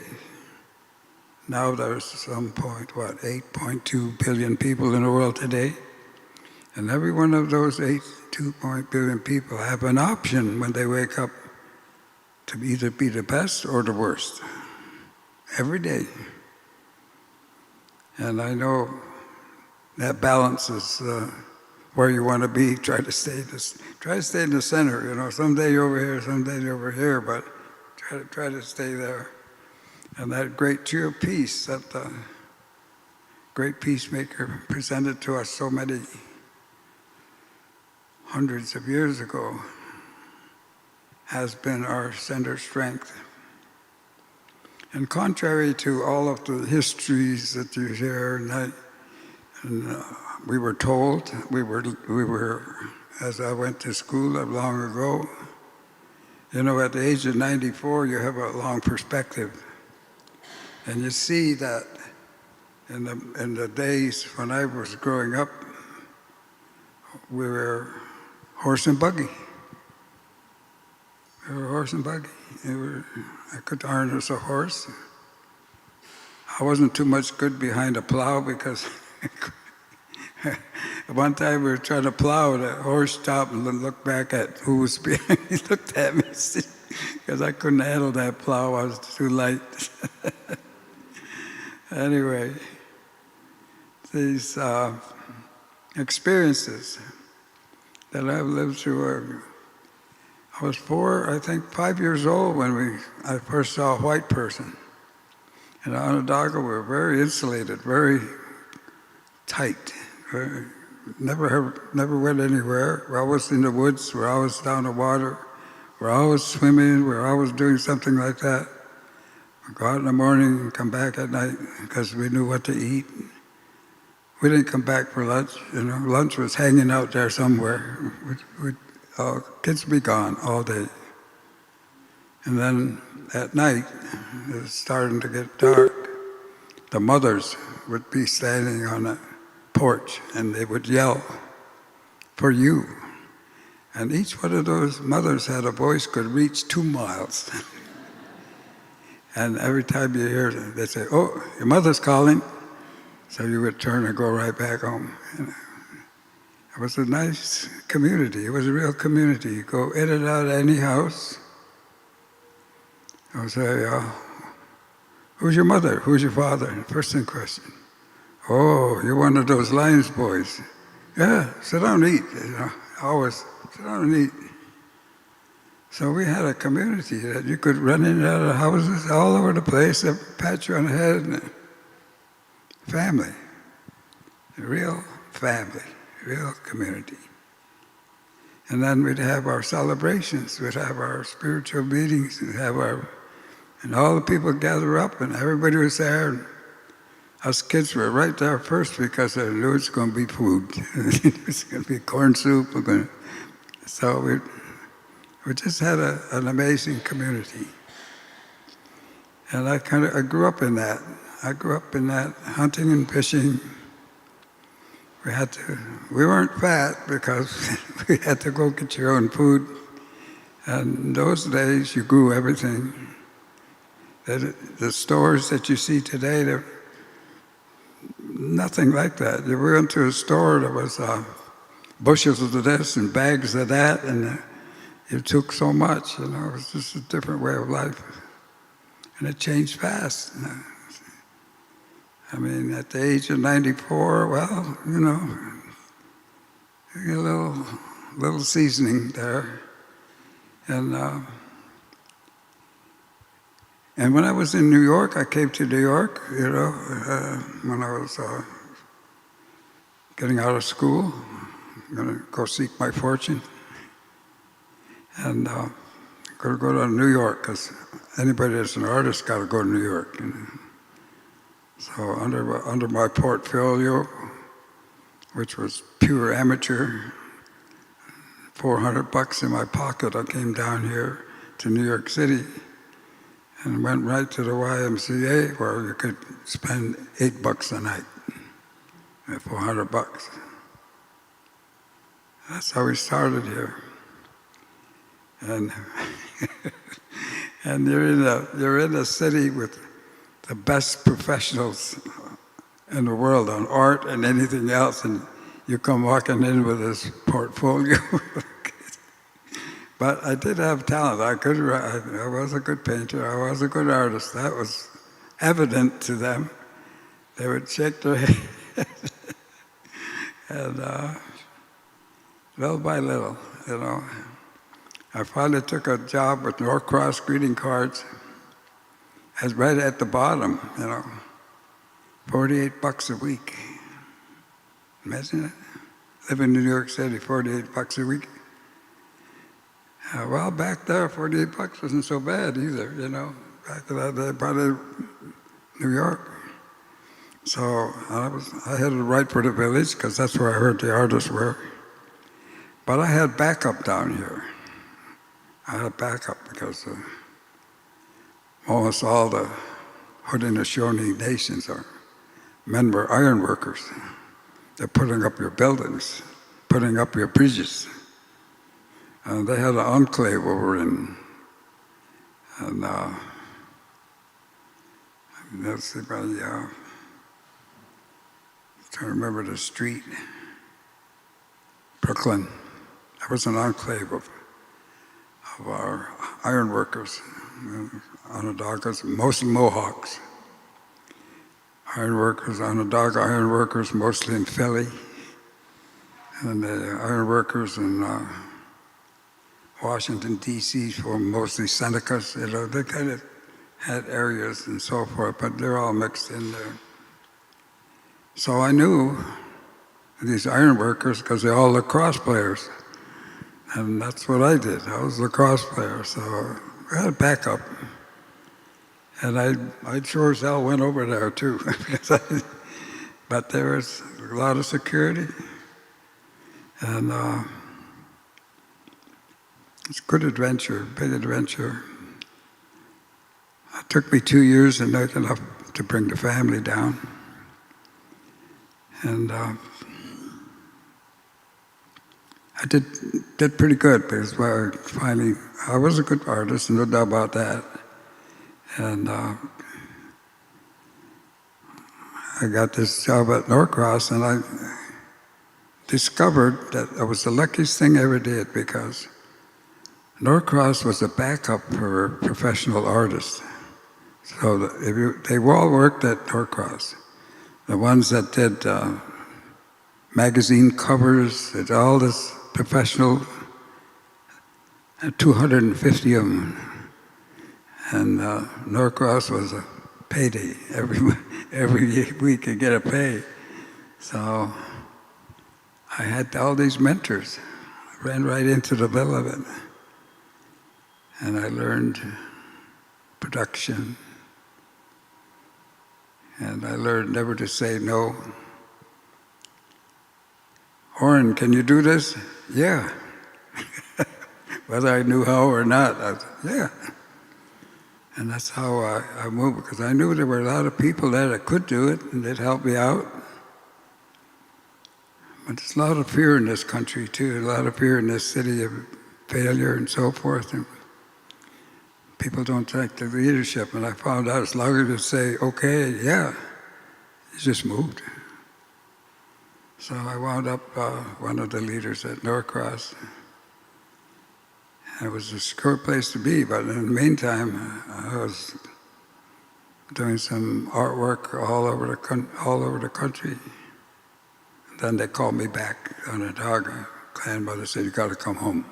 Now there's some point, 8.2 billion people in the world today. And every one of those 8.2 billion people have an option when they wake up to either be the best or the worst. Every day. And I know that balance is where you want to be. Try to stay in the center. You know, someday you're over here, someday you're over here, but try to stay there. And that great tree of peace that the great peacemaker presented to us so many hundreds of years ago has been our center strength. And contrary to all of the histories that you hear, we were told, we were, as I went to school long ago, you know, at the age of 94, you have a long perspective. And you see that in the days when I was growing up, we were horse and buggy. We were horse and buggy. I could harness a horse. I wasn't too much good behind a plow because one time we were trying to plow, the horse stopped and looked back at who was behind. He looked at me because I couldn't handle that plow. I was too light. Anyway, these experiences that I've lived through. I was 5 years old when I first saw a white person. In Onondaga, we were very insulated, very tight. Never went anywhere. We're always in the woods. We're always down the water. We're always swimming. We're always doing something like that. We'd go out in the morning and come back at night because we knew what to eat. We didn't come back for lunch. You know, lunch was hanging out there somewhere. Kids would be gone all day. And then at night, it was starting to get dark. The mothers would be standing on a porch and they would yell for you. And each one of those mothers had a voice could reach 2 miles. And every time you hear them, they'd say, "Oh, your mother's calling." So you would turn and go right back home. It was a nice community. It was a real community. You go in and out of any house. I would say, "Who's your mother? Who's your father?" First in question. "Oh, you're one of those Lyons boys." "Yeah, sit down and eat." You know, always sit down and eat. So we had a community that you could run in and out of houses all over the place, they'd pat you on the head. And family, a real family, real community. And then we'd have our celebrations, we'd have our spiritual meetings, and all the people gather up and everybody was there. And us kids were right there first because they knew it's going to be food. It's going to be corn soup. So we just had an amazing community. And I grew up in that. I grew up in that, hunting and fishing. We weren't fat because we had to go get your own food. And in those days, you grew everything. The stores that you see today, they're nothing like that. You went to a store, there was bushels of this and bags of that, and it took so much. You know, it was just a different way of life. And it changed fast. I mean, at the age of 94, well, you know, you get a little seasoning there. And when I was in New York, I came to New York, you know, when I was getting out of school, I'm going to go seek my fortune. And I'm going to go to New York, because anybody that's an artist got to go to New York. And so under my portfolio, which was pure amateur, $400 in my pocket, I came down here to New York City and went right to the YMCA where you could spend $8 a night. $400. That's how we started here. And and you're in a city with the best professionals in the world on art and anything else, and you come walking in with this portfolio. But I did have talent. I was a good painter. I was a good artist. That was evident to them. They would shake their head. And little by little, I finally took a job with Norcross greeting cards. I was right at the bottom, $48 a week. Imagine it. Living in New York City, $48 a week. Well, back there, $48 wasn't so bad either, back in that day, probably New York. So I headed right for the village because that's where I heard the artists were. But I had backup down here. I had backup because almost all the Haudenosaunee nations were iron workers. They're putting up your buildings, putting up your bridges. And they had an enclave over in, let's see, I'm trying to remember the street, Brooklyn. There was an enclave of our iron workers, Onondagas, mostly Mohawks. Iron workers, Onondaga iron workers, mostly in Philly, and the iron workers in Washington, D.C., were mostly Senecas. They kind of had areas and so forth, but they're all mixed in there. So I knew these iron workers because they're all lacrosse players. And that's what I did. I was a lacrosse player, so I had backup. And I sure as hell went over there too. But there was a lot of security. And it's a good adventure, big adventure. It took me 2 years and not enough to bring the family down. And I did pretty good because I was a good artist, no doubt about that. And I got this job at Norcross, and I discovered that it was the luckiest thing I ever did because Norcross was a backup for professional artists. So they all worked at Norcross. The ones that did magazine covers, did all this professional, 250 of them. And Norcross was a payday. Every week you get a pay. So I had all these mentors. I ran right into the middle of it. And I learned production. And I learned never to say no. Oren, can you do this? Yeah. Whether I knew how or not, I said, yeah. And that's how I moved, because I knew there were a lot of people there that could do it, and they'd help me out. But there's a lot of fear in this country, too, a lot of fear in this city of failure and so forth. And people don't take the leadership, and I found out as long as you say, okay, yeah, you just moved. So I wound up one of the leaders at Norcross. It was a secure place to be, but in the meantime, I was doing some artwork all over the country. And then they called me back on Onondaga. Grandmother said, "You got to come home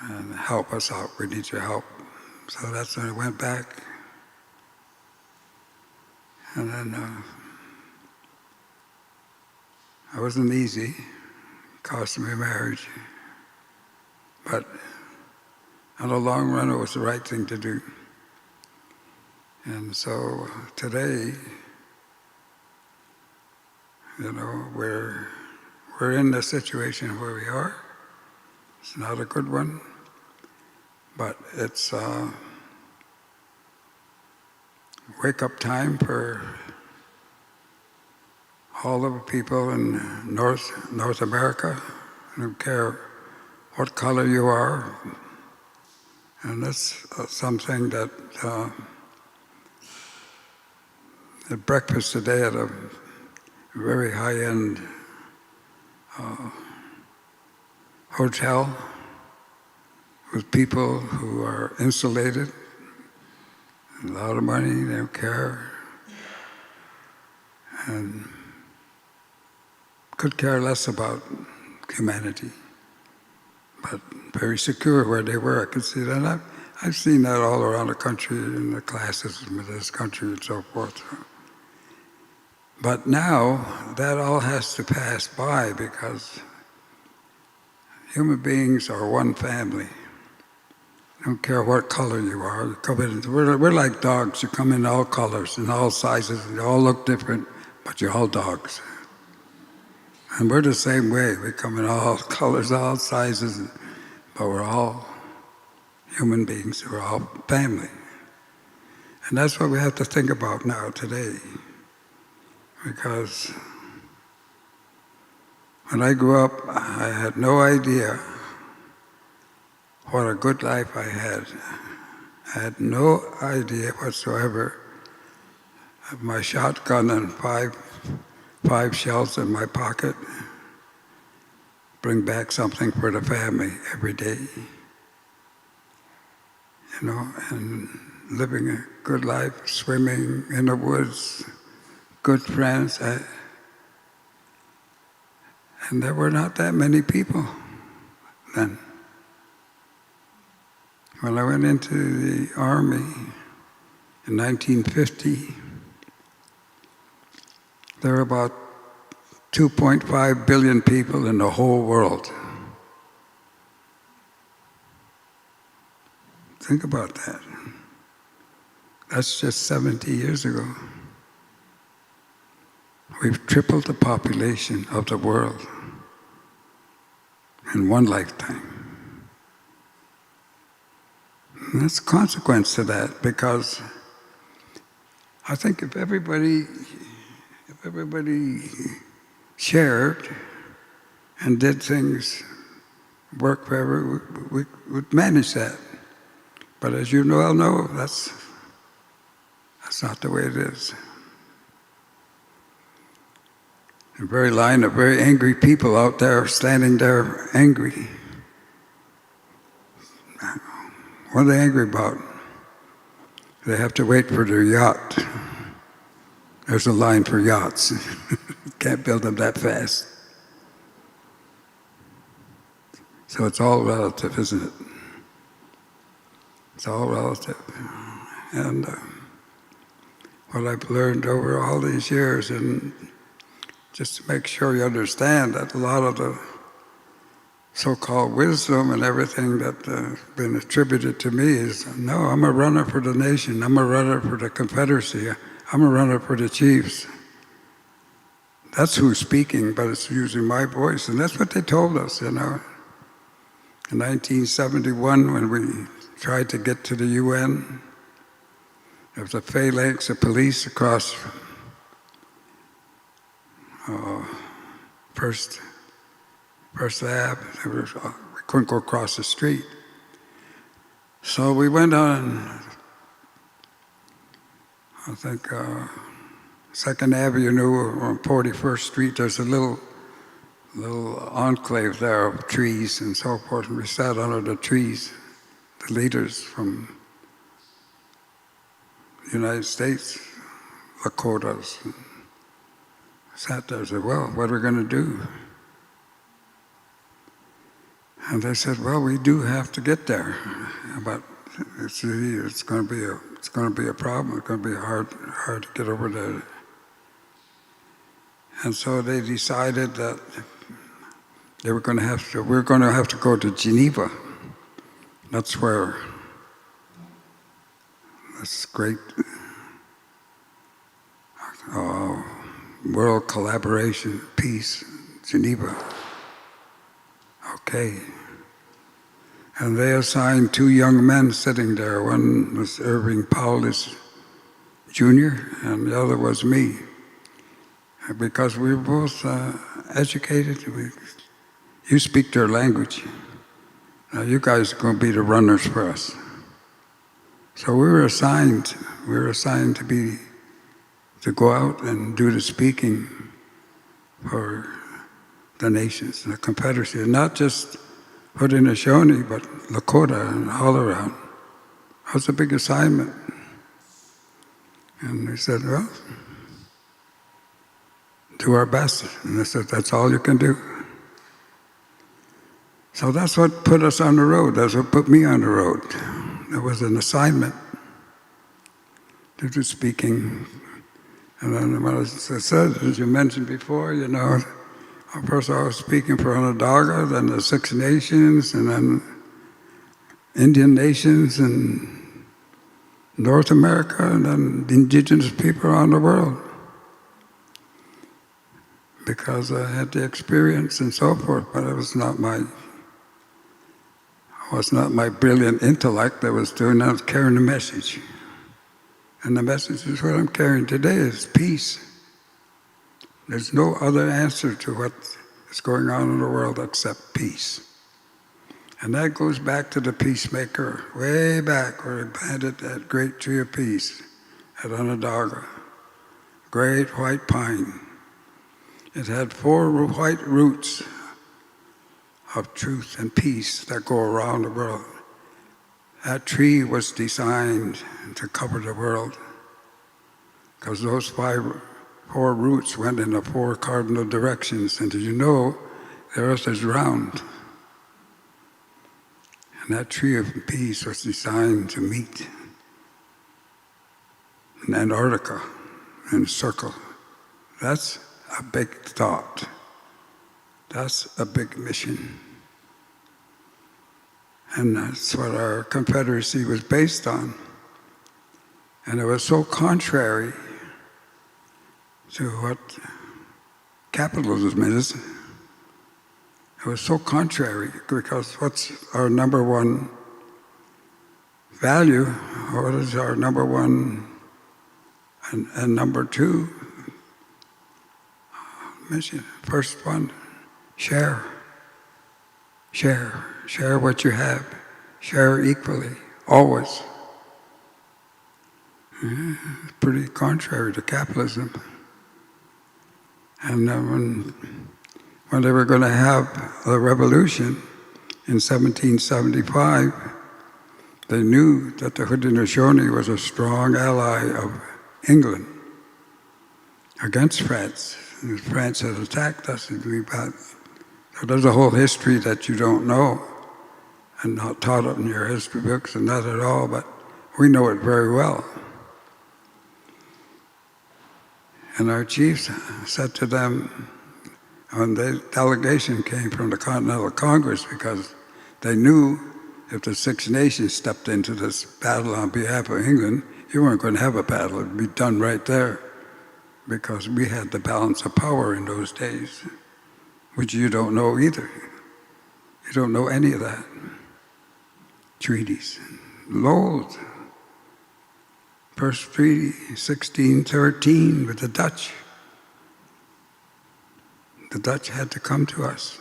and help us out. We need your help." So that's when I went back. And then it wasn't easy. It cost me marriage. But in the long run, it was the right thing to do. And so today, we're in the situation where we are. It's not a good one, but it's wake-up time for all the people in North America. I don't care what color you are. And that's something that at breakfast today at a very high-end hotel with people who are insulated, a lot of money, they don't care, and could care less about humanity, but very secure where they were. I could see that. I've seen that all around the country in the classes in this country and so forth. But now that all has to pass by because human beings are one family. I don't care what color you are. You come in, we're like dogs. You come in all colors and all sizes, and you all look different, but you're all dogs. And we're the same way. We come in all colors, all sizes, but we're all human beings. We're all family. And that's what we have to think about now today. Because when I grew up, I had no idea what a good life I had. I had no idea whatsoever of my shotgun and five shells in my pocket, bring back something for the family every day, you know, and living a good life, swimming in the woods, good friends. And there were not that many people then. When I went into the Army in 1950, there were about 2.5 billion people in the whole world. Think about that. That's just 70 years ago. We've tripled the population of the world in one lifetime. And that's a consequence to that, because I think if everybody shared and did things, work forever, we would manage that. But as you well know, that's not the way it is. A very line of very angry people out there standing there angry. What are they angry about? They have to wait for their yacht. There's a line for yachts. Can't build them that fast. So it's all relative, isn't it? It's all relative. And what I've learned over all these years, and just to make sure you understand that a lot of the so-called wisdom and everything that's been attributed to me is, no, I'm a runner for the nation. I'm a runner for the Confederacy. I'm a runner for the chiefs. That's who's speaking, but it's using my voice. And that's what they told us, you know. In 1971, when we tried to get to the UN, there was a phalanx of police across First Ave. We couldn't go across the street. So we went on, I think, 2nd Avenue on 41st Street. There's a little enclave there of trees and so forth, and we sat under the trees, the leaders from the United States, Lakotas, and sat there and said, well, what are we going to do? And they said, well, we do have to get there, but it's going to be a problem. It's going to be hard to get over there. And so they decided that we're going to have to go to Geneva. That's where this great world collaboration, peace, Geneva. Okay. And they assigned 2 young men sitting there. One was Irving Paulus Jr., and the other was me. because we were both educated. You speak their language. Now you guys are going to be the runners for us. So we were assigned to go out and do the speaking for the nations, the Confederacy, and not just Haudenosaunee, but Lakota and all around. That was a big assignment. And we said, well, do our best. And they said, that's all you can do. So that's what put us on the road. That's what put me on the road. There was an assignment to do speaking. And then what I said, as you mentioned before, first I was speaking for Onondaga, then the Six Nations, and then Indian nations in North America, and then the indigenous people around the world. Because I had the experience and so forth, but it was not my brilliant intellect that was doing that. I was carrying the message. And the message is what I'm carrying today is peace. There's no other answer to what is going on in the world except peace. And that goes back to the peacemaker, way back where he planted that great tree of peace at Onondaga, great white pine. It had 4 white roots of truth and peace that go around the world. That tree was designed to cover the world because those 4 roots went in the 4 cardinal directions. And did you know the earth is round? And that tree of peace was designed to meet in Antarctica in a circle. That's a big thought. That's a big mission. And that's what our Confederacy was based on. And it was so contrary to what capitalism is. It was so contrary because what's our number one value, or what is our number one and number 2 mission? First one, share. Share. Share what you have. Share equally, always. It's pretty contrary to capitalism. And when they were going to have the revolution in 1775, they knew that the Haudenosaunee was a strong ally of England against France. And France had attacked us. So there's a whole history that you don't know and not taught it in your history books, and not at all, but we know it very well. And our chiefs said to them, when the delegation came from the Continental Congress, because they knew if the Six Nations stepped into this battle on behalf of England, you weren't going to have a battle. It would be done right there, because we had the balance of power in those days, which you don't know either. You don't know any of that. Treaties. Loads. First treaty, 1613, with the Dutch. The Dutch had to come to us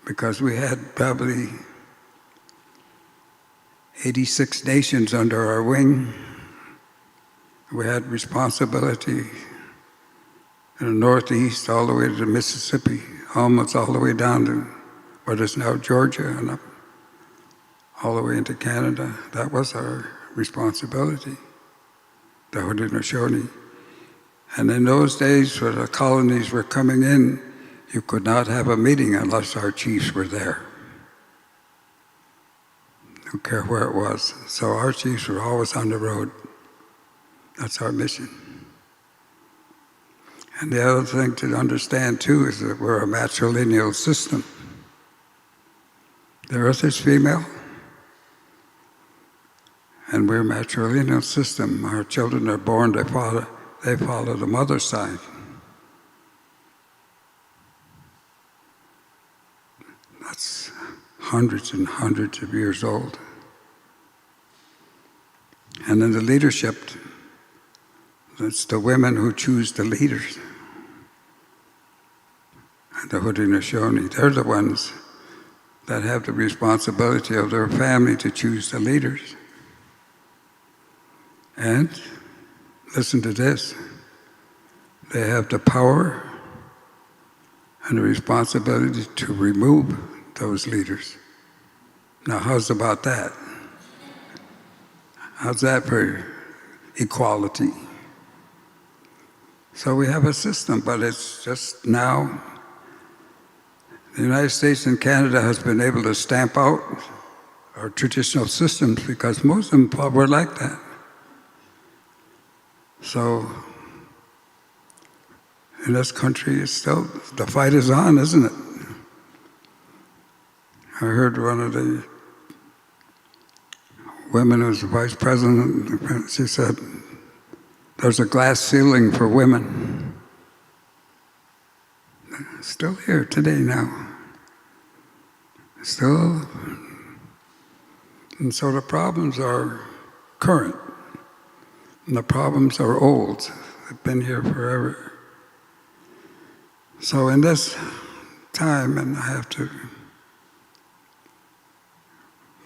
because we had probably 86 nations under our wing. We had responsibility in the Northeast all the way to Mississippi, almost all the way down to what is now Georgia and up all the way into Canada. That was our responsibility, the Haudenosaunee. And in those days, when the colonies were coming in, you could not have a meeting unless our chiefs were there. Don't care where it was. So our chiefs were always on the road. That's our mission. And the other thing to understand, too, is that we're a matrilineal system. The earth is female, and we're a matrilineal system. Our children are born, they follow the mother's side. That's hundreds and hundreds of years old. And in the leadership, It's the women who choose the leaders. And the Haudenosaunee, they're the ones that have the responsibility of their family to choose the leaders. And listen to this, they have the power and the responsibility to remove those leaders. Now, how's about that? How's that for equality? So we have a system, but it's just now the United States and Canada has been able to stamp out our traditional systems because most of them were like that. So in this country, it's still, the fight is on, isn't it? I heard one of the women who was the vice president, she said, there's a glass ceiling for women. Still here today now. Still. And so the problems are current. And the problems are old. They've been here forever. So in this time, and I have to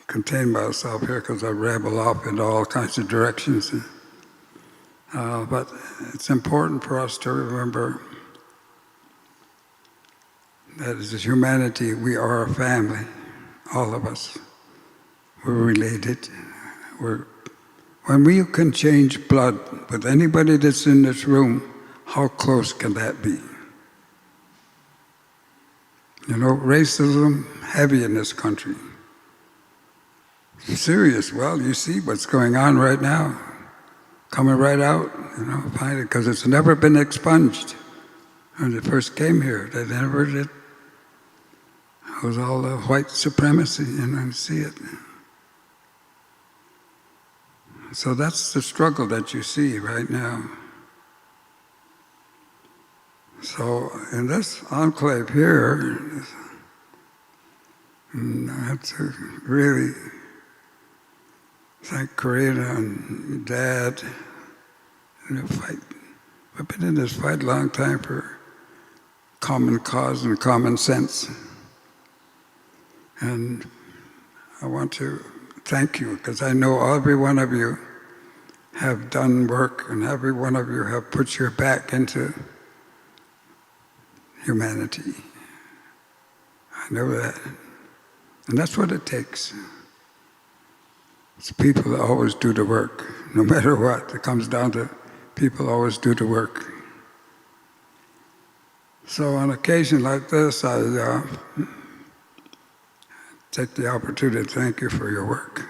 contain myself here because I ramble off into all kinds of directions. But it's important for us to remember that as humanity, we are a family, all of us. We're related. When we can change blood with anybody that's in this room, how close can that be? You know, racism, heavy in this country. Serious. Well, you see what's going on right now, coming right out, you know, finally, because it's never been expunged. When it first came here, they never did. It was all the white supremacy, and I see it. So that's the struggle that you see right now. So in this enclave here, I have to really thank Karina and Dad in the fight. I've been in this fight a long time for common cause and common sense. And I want to thank you, because I know every one of you have done work, and every one of you have put your back into humanity. I know that. And that's what it takes. It's people that always do the work, no matter what. It comes down to people always do the work. So on occasion like this, I take the opportunity to thank you for your work.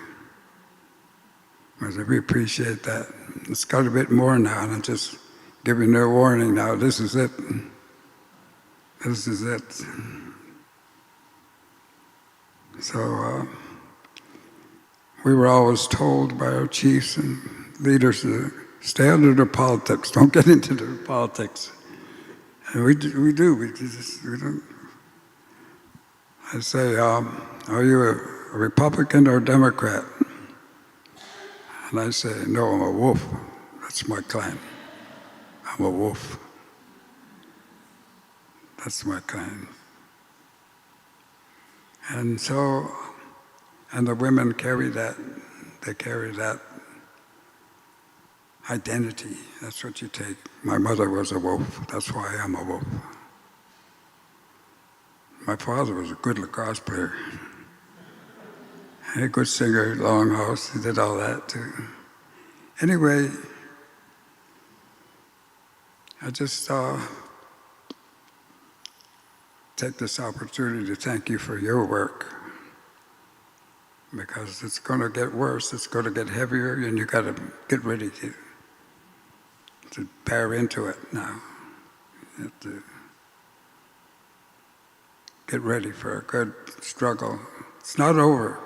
Because we appreciate that. It's got a bit more now, and I'm just giving you a warning now. This is it. This is it. So we were always told by our chiefs and leaders to stay out of the politics. Don't get into the politics. And we do. We don't. I say, are you a Republican or a Democrat? And I say, no, I'm a wolf. That's my clan. I'm a wolf. That's my clan. And so, and the women carry that. They carry that identity. That's what you take. My mother was a wolf. That's why I'm a wolf. My father was a good lacrosse player. A good singer, Longhouse, he did all that too. Anyway, I just take this opportunity to thank you for your work, because it's going to get worse, it's going to get heavier, and you got to get ready to bear into it now. You have to get ready for a good struggle. It's not over.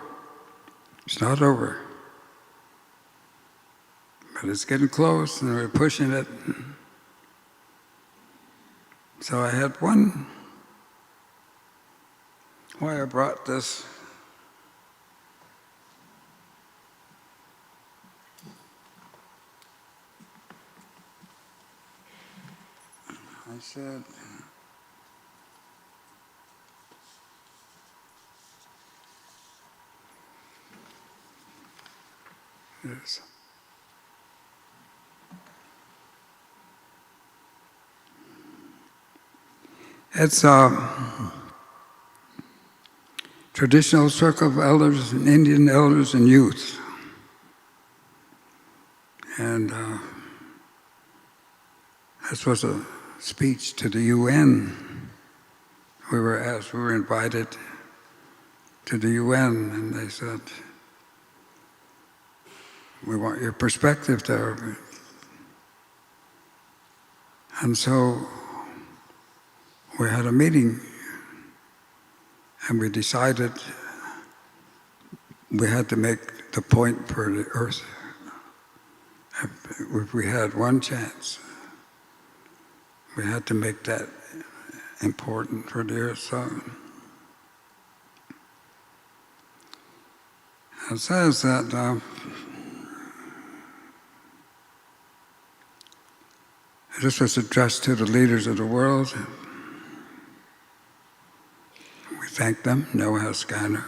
It's not over. But it's getting close, and we're pushing it. So I had one, why I brought this. I said, yes. It's a traditional circle of elders, and Indian elders and youth. And this was a speech to the UN. We were invited to the UN, and they said, we want your perspective there. And so we had a meeting, and we decided we had to make the point for the earth. If we had one chance, we had to make that important for the earth. So it says that this was addressed to the leaders of the world. We thank them, Noah Scanner.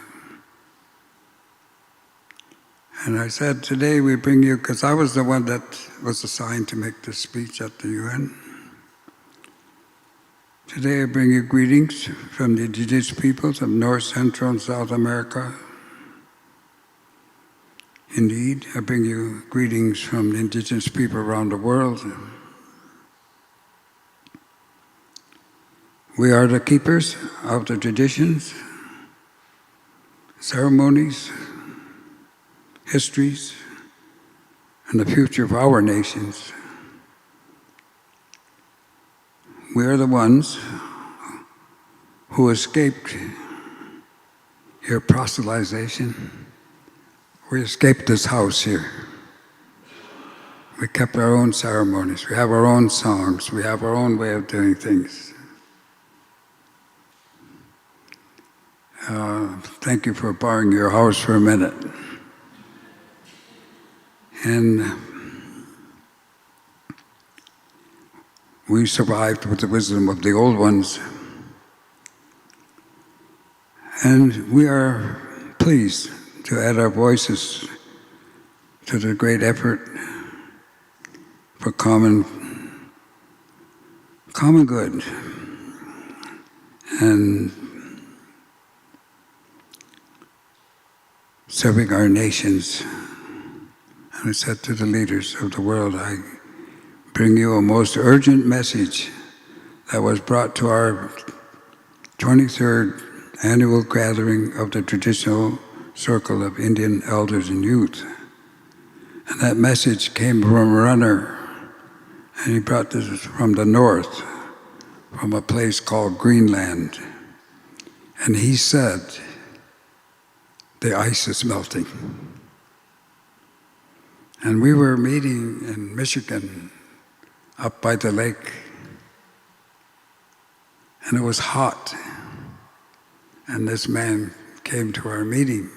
And I said, today we bring you, because I was the one that was assigned to make the speech at the UN. Today I bring you greetings from the indigenous peoples of North, Central, and South America. Indeed, I bring you greetings from the indigenous people around the world. We are the keepers of the traditions, ceremonies, histories, and the future of our nations. We are the ones who escaped your proselytization. We escaped this house here. We kept our own ceremonies. We have our own songs. We have our own way of doing things. Thank you for borrowing your house for a minute. And we survived with the wisdom of the old ones. And we are pleased to add our voices to the great effort for common good. And serving our nations. And I said to the leaders of the world, I bring you a most urgent message that was brought to our 23rd annual gathering of the traditional circle of Indian elders and youth. And that message came from a runner, and he brought this from the north, from a place called Greenland. And he said, the ice is melting. And we were meeting in Michigan, up by the lake, and it was hot. And this man came to our meeting.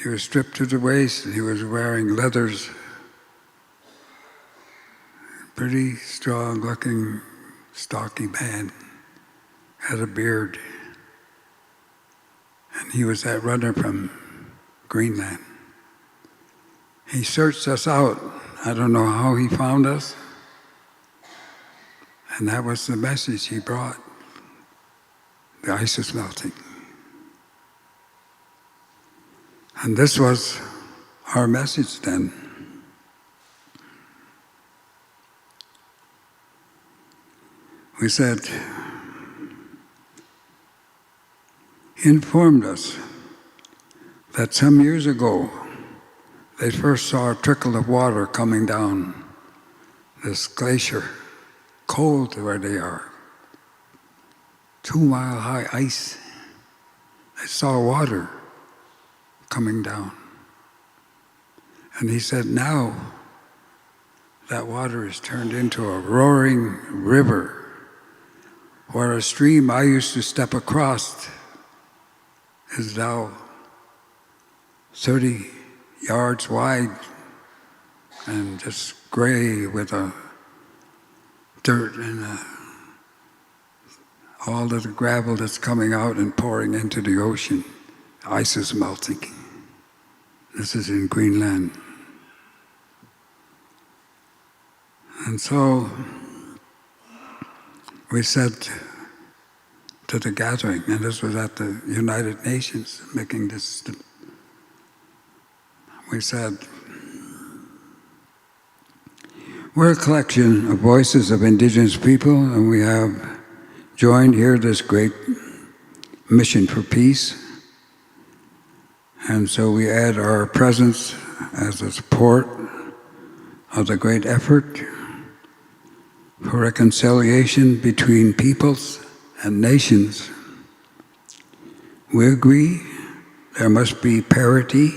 He was stripped to the waist, and he was wearing leathers. Pretty strong-looking, stocky man, had a beard. And he was that runner from Greenland. He searched us out. I don't know how he found us. And that was the message he brought. The ice is melting. And this was our message then. We said, he informed us that some years ago, they first saw a trickle of water coming down this glacier, cold where they are, 2-mile-high ice. They saw water coming down. And he said, now that water is turned into a roaring river, where a stream I used to step across is now 30 yards wide and just gray with a dirt and all of the gravel that's coming out and pouring into the ocean. Ice is melting. This is in Greenland. And so we said to the gathering, and this was at the United Nations making this, we said, we're a collection of voices of indigenous people, and we have joined here this great mission for peace. And so we add our presence as a support of the great effort for reconciliation between peoples and nations. We agree there must be parity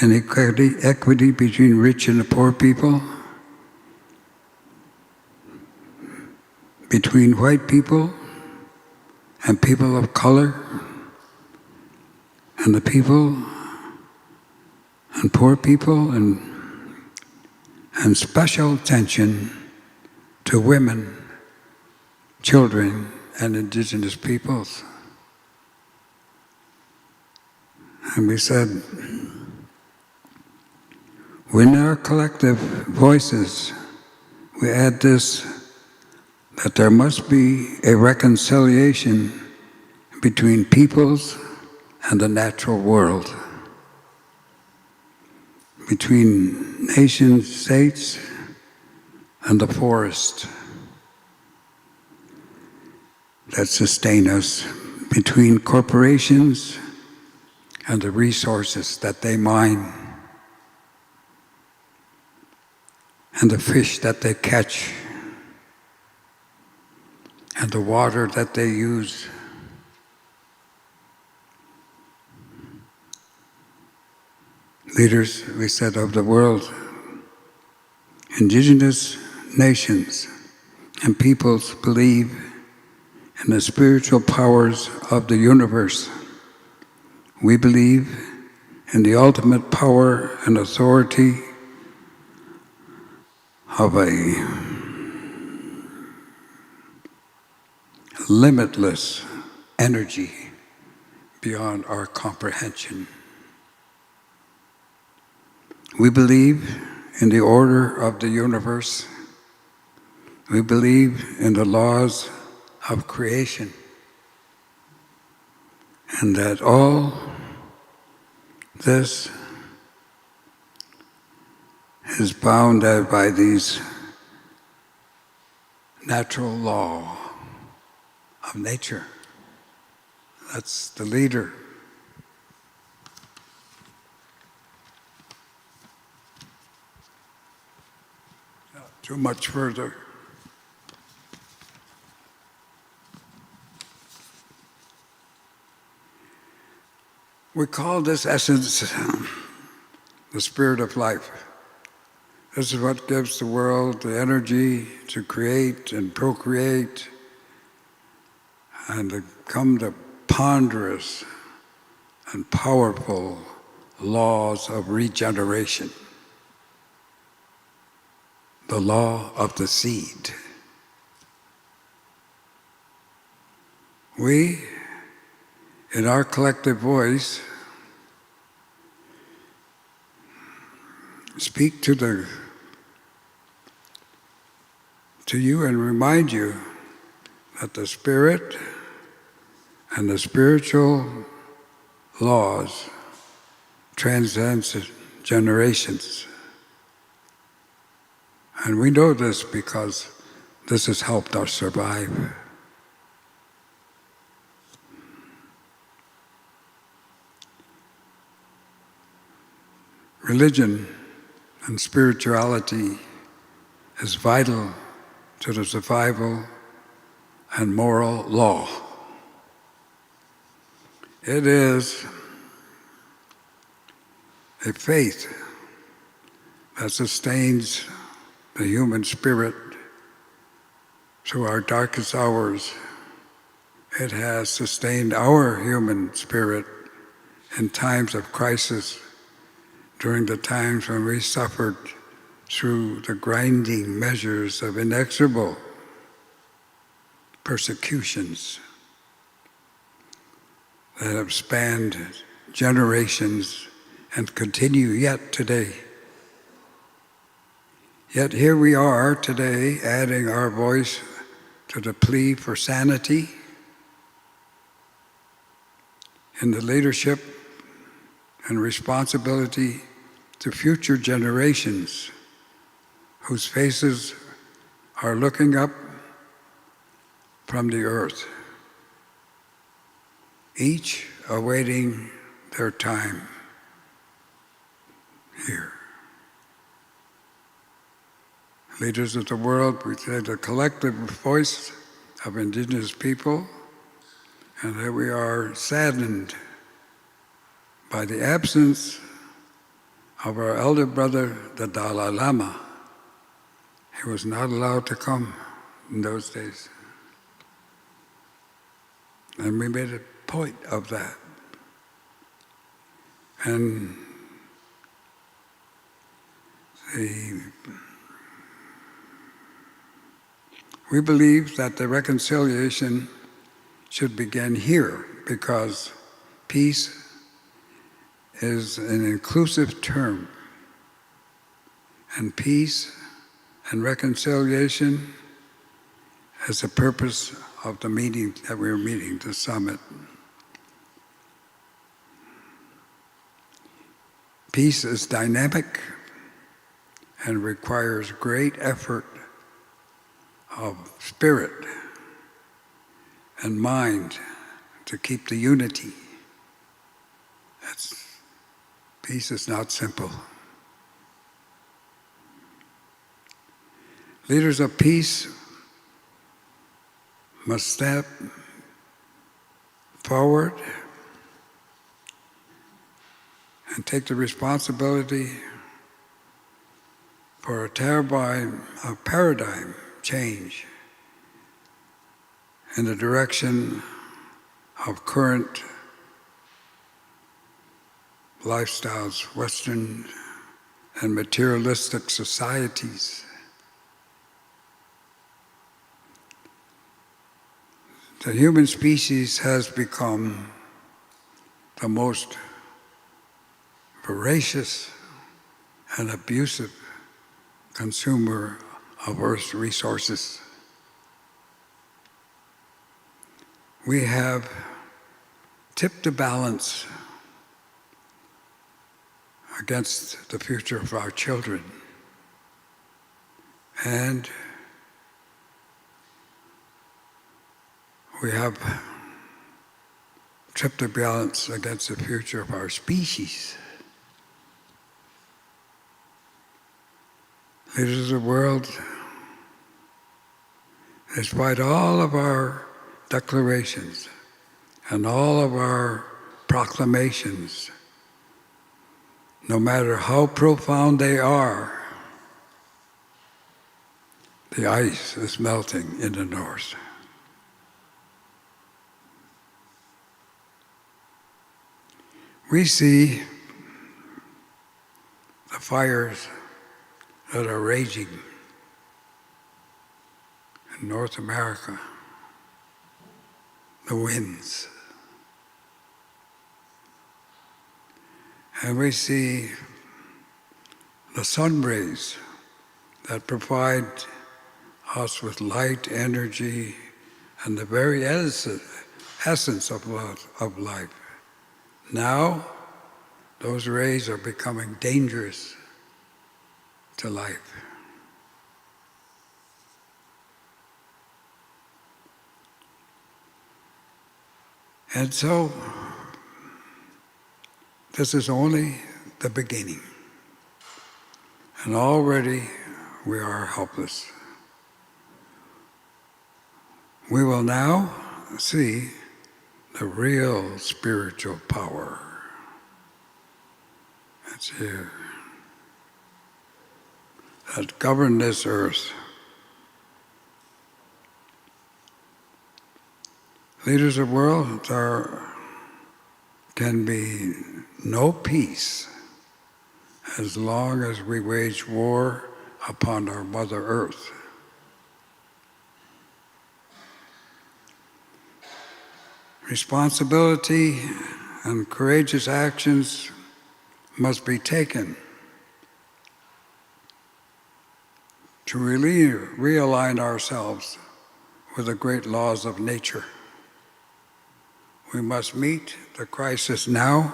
and equity between rich and the poor people, between white people and people of color, and the people and poor people, and special attention to women, children, and indigenous peoples. And we said, in our collective voices, we add this, that there must be a reconciliation between peoples and the natural world, between nation states and the forest that sustain us, between corporations and the resources that they mine, and the fish that they catch, and the water that they use. Leaders, we said, of the world, indigenous nations and peoples believe in the spiritual powers of the universe. We believe in the ultimate power and authority of a limitless energy beyond our comprehension. We believe in the order of the universe. We believe in the laws of creation, and that all this is bound by these natural law of nature. That's the leader. Not too much further. We call this essence the spirit of life. This is what gives the world the energy to create and procreate and to come to ponderous and powerful laws of regeneration. The law of the seed. We, in our collective voice, speak to you and remind you that the spirit and the spiritual laws transcends generations. And we know this because this has helped us survive. Religion and spirituality is vital to the survival and moral law. It is a faith that sustains the human spirit through our darkest hours. It has sustained our human spirit in times of crisis, during the times when we suffered through the grinding measures of inexorable persecutions that have spanned generations and continue yet today. Yet here we are today, adding our voice to the plea for sanity in the leadership and responsibility to future generations whose faces are looking up from the earth, each awaiting their time here. Leaders of the world, we say the collective voice of indigenous people, and that we are saddened by the absence of our elder brother, the Dalai Lama. He was not allowed to come in those days. And we made a point of that. And we believe that the reconciliation should begin here, because peace is an inclusive term. And peace and reconciliation is the purpose of the meeting that we're meeting, the summit. Peace is dynamic and requires great effort of spirit and mind to keep the unity. Peace is not simple. Leaders of peace must step forward and take the responsibility for a paradigm change in the direction of current lifestyles, Western and materialistic societies. The human species has become the most voracious and abusive consumer of Earth's resources. We have tipped the balance against the future of our children. And we have tipped the balance against the future of our species. Leaders of the world, despite all of our declarations and all of our proclamations, no matter how profound they are, the ice is melting in the north. We see the fires that are raging in North America, the winds. And we see the sun rays that provide us with light, energy, and the very essence of life. Now, those rays are becoming dangerous to life. And so, this is only the beginning. And already we are helpless. We will now see the real spiritual power that's here, that govern this earth. Leaders of the world, there can be no peace as long as we wage war upon our Mother Earth. Responsibility and courageous actions must be taken to really realign ourselves with the great laws of nature. We must meet the crisis now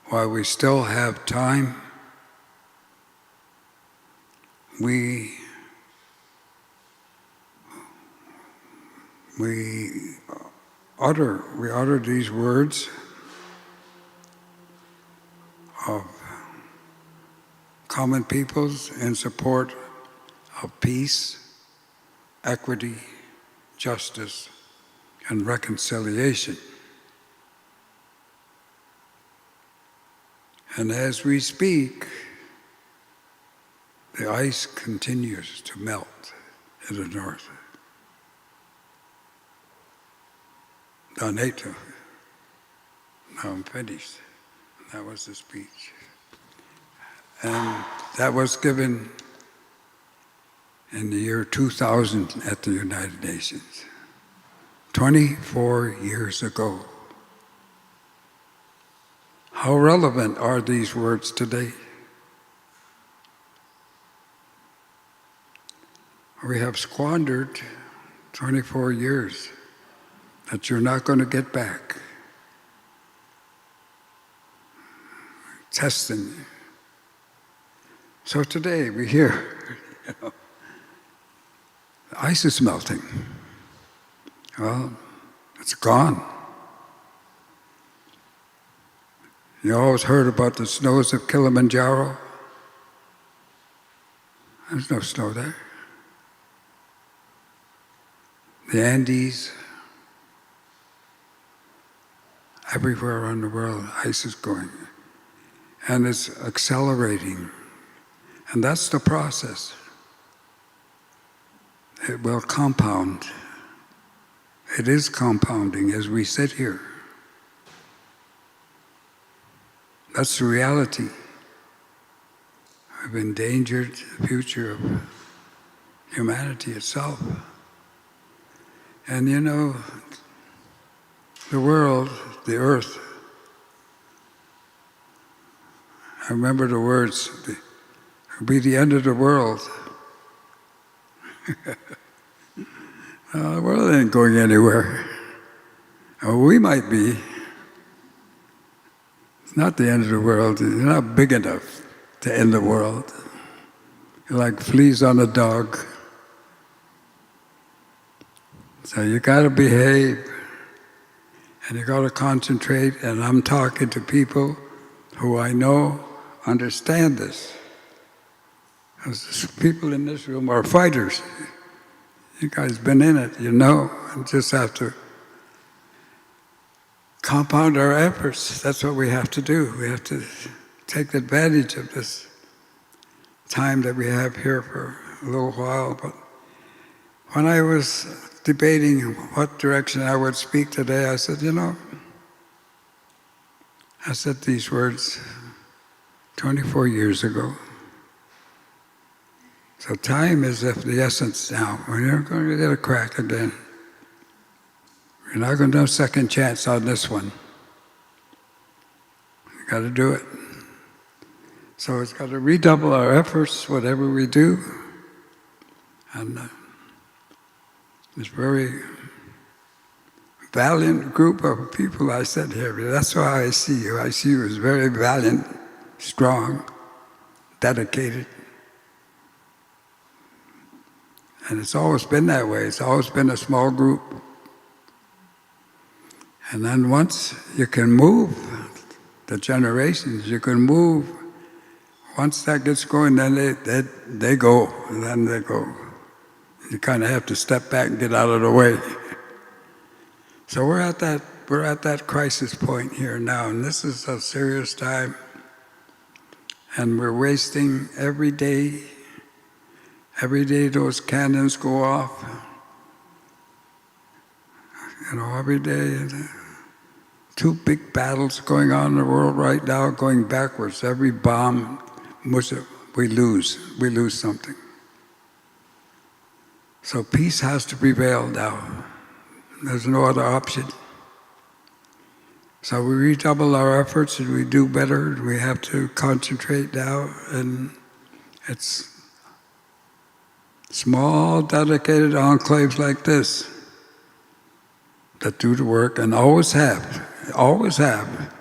while we still have time. We utter these words of common peoples in support of peace, equity, justice, and reconciliation. And as we speak, the ice continues to melt in the north. Donato. Now I'm finished. That was the speech. And that was given in the year 2000 at the United Nations, 24 years ago. How relevant are these words today? We have squandered 24 years that you're not going to get back. Testing. So today we hear, the ice is melting. Well, it's gone. You always heard about the snows of Kilimanjaro. There's no snow there. The Andes, everywhere around the world, ice is going. And it's accelerating. And that's the process. It will compound. It is compounding as we sit here. That's the reality. We've endangered the future of humanity itself. And you know, the world, the earth, I remember the words, it'll be the end of the world. The world ain't going anywhere. Or we might be. It's not the end of the world. You're not big enough to end the world. You're like fleas on a dog. So you got to behave, and you got to concentrate, and I'm talking to people who I know understand this. Because people in this room are fighters. You guys been in it, you know, and just have to compound our efforts. That's what we have to do. We have to take advantage of this time that we have here for a little while. But when I was debating what direction I would speak today, I said, you know, I said these words 24 years ago. So time is of the essence now. We're not going to get a crack again. We're not going to have a second chance on this one. We've got to do it. So it's got to redouble our efforts, whatever we do. And this very valiant group of people I said here, that's why I see you. I see you as very valiant, strong, dedicated. And it's always been that way. It's always been a small group. And then once you can move the generations, you can move. Once that gets going, then they go, and then they go. You kind of have to step back and get out of the way. So we're at that crisis point here now, and this is a serious time. And we're wasting every day. Every day those cannons go off. You know, every day. Two big battles going on in the world right now, going backwards. Every bomb, with we lose something. So peace has to prevail now. There's no other option. So we redouble our efforts and we do better. We have to concentrate now, and it's small, dedicated enclaves like this that do the work and always have, always have.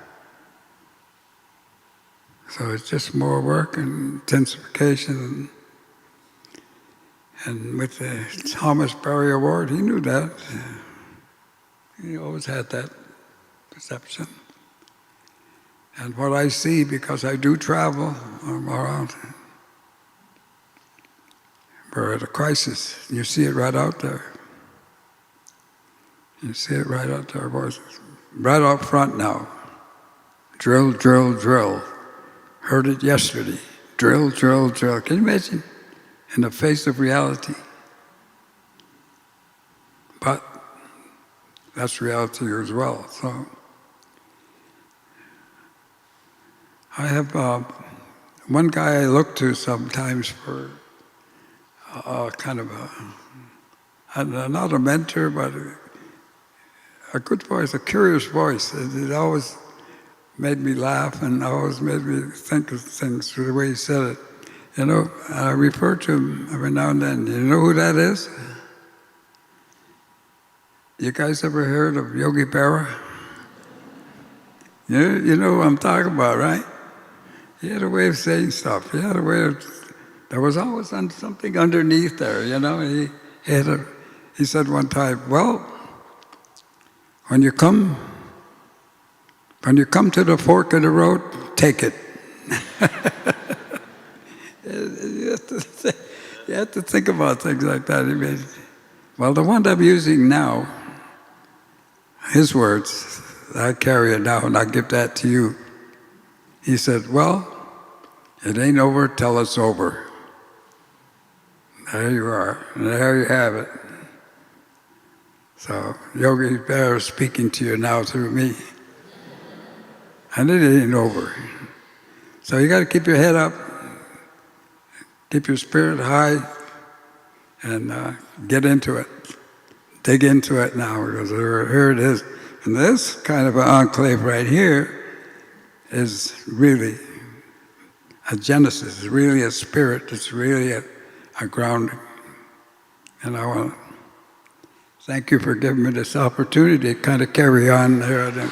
So it's just more work and intensification. And with the Thomas Berry Award, he knew that. He always had that perception. And what I see, because I do travel, I'm around, we're at a crisis. You see it right out there. You see it right out there, boys. Right out front now. Drill, drill, drill. Heard it yesterday. Drill, drill, drill. Can you imagine? In the face of reality. But that's reality as well. So I have one guy I look to sometimes for kind of not a mentor, but a good voice, a curious voice. It always made me laugh and always made me think of things the way he said it. You know, I refer to him every now and then. You know who that is? You guys ever heard of Yogi Berra? You know who I'm talking about, right? He had a way of saying stuff. He had a way of, there was always something underneath there, you know. He said one time, well, when you come to the fork in the road, take it. You have to think about things like that. Well, the one I'm using now, his words, I carry it now and I give that to you. He said, well, it ain't over till it's over. There you are, and there you have it. So Yogi Berra is speaking to you now through me. And it ain't over. So you got to keep your head up, keep your spirit high, and get into it. Dig into it now, because here it is. And this kind of an enclave right here is really a genesis. It's really a spirit. It's really a grounding. And I want to thank you for giving me this opportunity to kind of carry on there.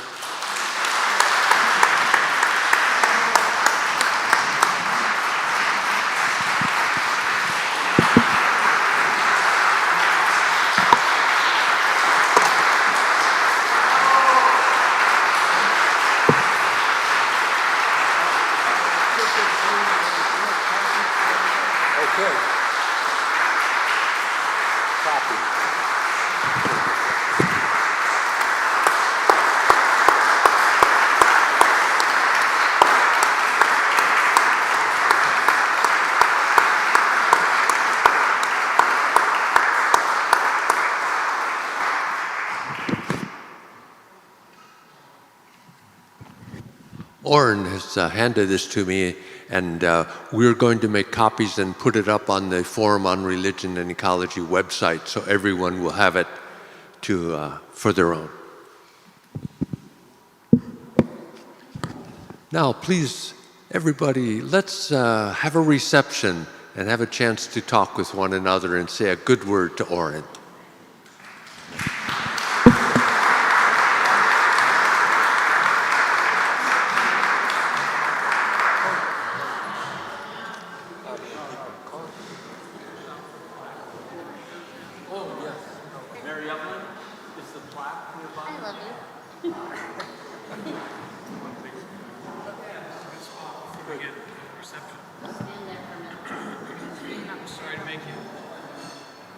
Oren has handed this to me, and we're going to make copies and put it up on the Forum on Religion and Ecology website so everyone will have it for their own. Now, please, everybody, let's have a reception and have a chance to talk with one another and say a good word to Oren. I love you.